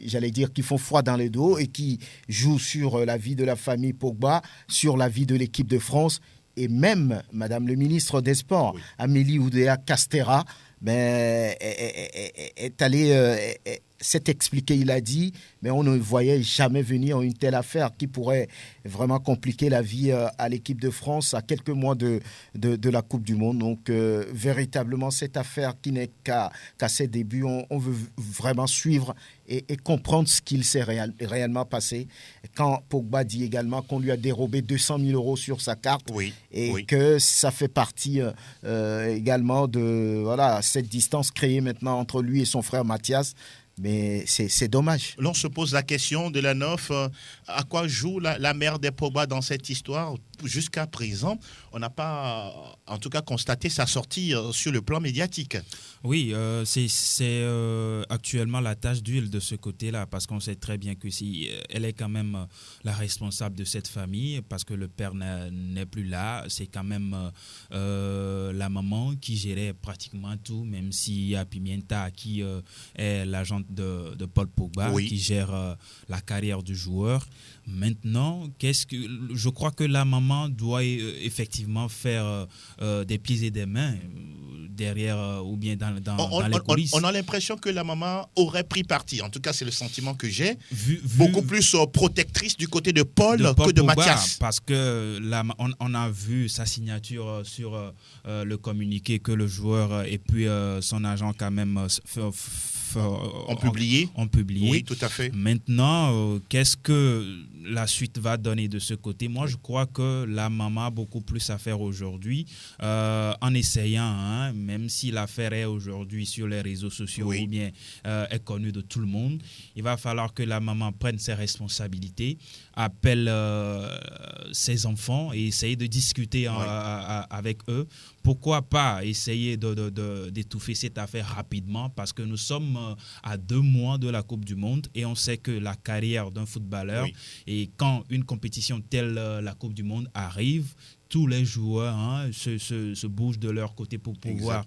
j'allais dire, qui font froid dans le dos et qui jouent sur la vie de la famille Pogba, sur la vie de l'équipe de France. Et même Madame le ministre des Sports, Amélie Oudéa-Castéra, est allée... s'est expliqué, il a dit, mais on ne voyait jamais venir une telle affaire qui pourrait vraiment compliquer la vie à l'équipe de France à quelques mois de la Coupe du Monde. Donc, véritablement, cette affaire qui n'est qu'à ses débuts, on veut vraiment suivre et comprendre ce qu'il s'est réellement passé. Quand Pogba dit également qu'on lui a dérobé 200 000 euros sur sa carte et que ça fait partie également de cette distance créée maintenant entre lui et son frère Mathias. Mais c'est dommage. L'on se pose la question de la neuf, à quoi joue la mère des Pogba dans cette histoire? Jusqu'à présent, on n'a pas, en tout cas, constaté sa sortie sur le plan médiatique. Oui, c'est actuellement la tâche d'huile de ce côté-là, parce qu'on sait très bien que si elle est quand même la responsable de cette famille, parce que le père n'est plus là, c'est quand même la maman qui gérait pratiquement tout, même s'il y a Pimienta qui est l'agente de Paul Pogba, Oui. qui gère la carrière du joueur. Maintenant, je crois que la maman doit effectivement faire des pieds et des mains derrière ou bien dans les coulisses. On a l'impression que la maman aurait pris parti. En tout cas, c'est le sentiment que j'ai. Beaucoup plus protectrice du côté de Paul que de Pogba, Mathias. Parce que on a vu sa signature sur le communiqué que le joueur et puis son agent quand même ont publié. Oui, tout à fait. Maintenant, qu'est-ce que la suite va donner de ce côté? Moi, je crois que la maman a beaucoup plus à faire aujourd'hui en essayant, même si l'affaire est aujourd'hui sur les réseaux sociaux ou bien est connue de tout le monde, il va falloir que la maman prenne ses responsabilités, appelle ses enfants et essaye de discuter avec eux. Pourquoi pas essayer d'étouffer cette affaire rapidement, parce que nous sommes à 2 mois de la Coupe du Monde et on sait que la carrière d'un footballeur, et quand une compétition telle la Coupe du Monde arrive, tous les joueurs se bougent de leur côté pour pouvoir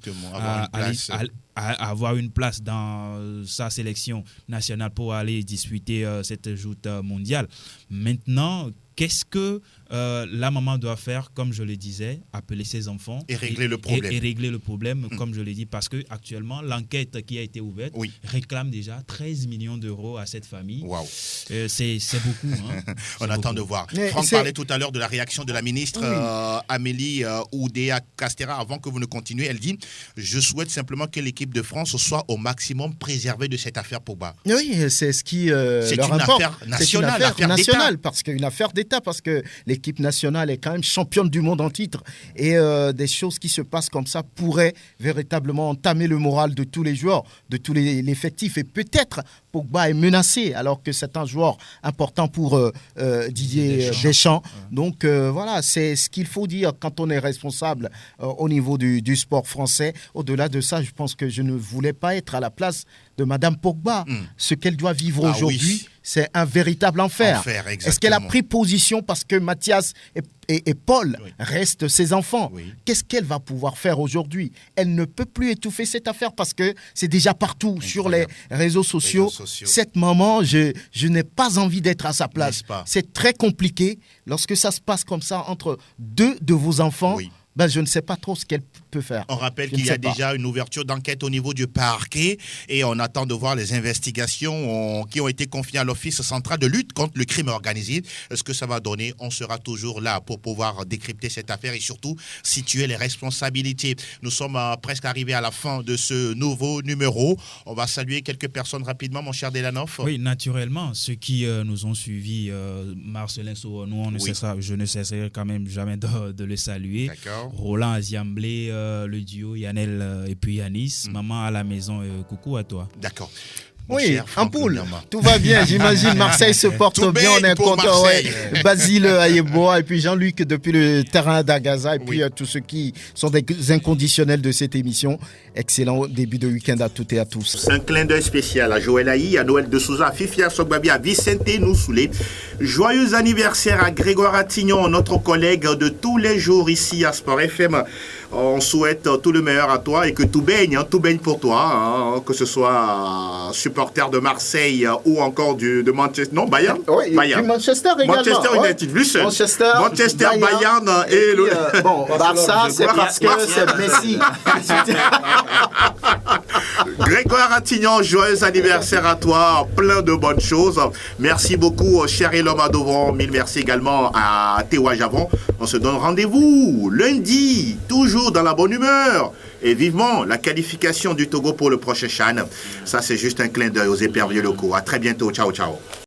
avoir une place dans sa sélection nationale pour aller disputer cette joute mondiale. Maintenant, qu'est-ce que la maman doit faire? Comme je le disais, appeler ses enfants et régler le problème. Et régler le problème, comme je l'ai dit, parce qu'actuellement, l'enquête qui a été ouverte réclame déjà 13 millions d'euros à cette famille. Wow. C'est beaucoup. On attend de voir. Franck parlait tout à l'heure de la réaction de la ministre Amélie Oudéa Castéra. Avant que vous ne continuiez, elle dit « Je souhaite simplement que l'équipe de France soit au maximum préservée de cette affaire Pogba ». Oui, c'est ce qui leur importe. C'est une affaire nationale, parce qu'une affaire d'État, parce que l'équipe nationale est quand même championne du monde en titre, et des choses qui se passent comme ça pourraient véritablement entamer le moral de tous les joueurs, de tous l'effectif, et peut-être Pogba est menacé alors que c'est un joueur important pour Didier Deschamps. Donc voilà, c'est ce qu'il faut dire quand on est responsable au niveau du sport français. Au-delà de ça, je pense que je ne voulais pas être à la place de Madame Pogba. Ce qu'elle doit vivre aujourd'hui, c'est un véritable enfer. Est-ce qu'elle a pris position parce que Mathias et Paul restent ses enfants? Qu'est-ce qu'elle va pouvoir faire aujourd'hui? Elle ne peut plus étouffer cette affaire parce que c'est déjà partout sur les réseaux sociaux. Cette maman, je n'ai pas envie d'être à sa place. C'est très compliqué lorsque ça se passe comme ça entre 2 de vos enfants. Je ne sais pas trop ce qu'elle peut faire. On rappelle qu'il y a déjà une ouverture d'enquête au niveau du parquet et on attend de voir les investigations qui ont été confiées à l'Office central de lutte contre le crime organisé. Ce que ça va donner, on sera toujours là pour pouvoir décrypter cette affaire et surtout situer les responsabilités. Nous sommes presque arrivés à la fin de ce nouveau numéro. On va saluer quelques personnes rapidement, mon cher Delanoff. Oui, naturellement. Ceux qui nous ont suivis, Marcelin Souronou, je ne cesserai quand même jamais de le saluer. D'accord. Roland Aziamblé, le duo Yannel et puis Yanis. Maman à la maison, coucou à toi. D'accord. Oui, Ampoule, tout va bien, j'imagine. Marseille se porte bien, on est content. Basile Ayeboa et puis Jean-Luc depuis le terrain d'Agaza et puis tous ceux qui sont des inconditionnels de cette émission. Excellent début de week-end à toutes et à tous. Un clin d'œil spécial à Joël Aïe, à Noël de Souza, à Fifia Sogbabi, à Vicente Noussoulé. Joyeux anniversaire à Grégoire Attignon, notre collègue de tous les jours ici à Sport FM. On souhaite tout le meilleur à toi et que tout baigne pour toi, que ce soit supporter de Marseille ou encore de Manchester. Non, Bayern. Bayern. Manchester également. Manchester United, Bruxelles. Manchester, Bayern et le. Bon, Barça, c'est parce que c'est Messi. Grégoire Attignon, joyeux anniversaire à toi, plein de bonnes choses. Merci beaucoup, cher Elom Adovron. Mille merci également à Théoua Javon. On se donne rendez-vous lundi, toujours dans la bonne humeur. Et vivement la qualification du Togo pour le prochain CHAN. Ça, c'est juste un clin d'œil aux éperviers locaux. À très bientôt. Ciao, ciao.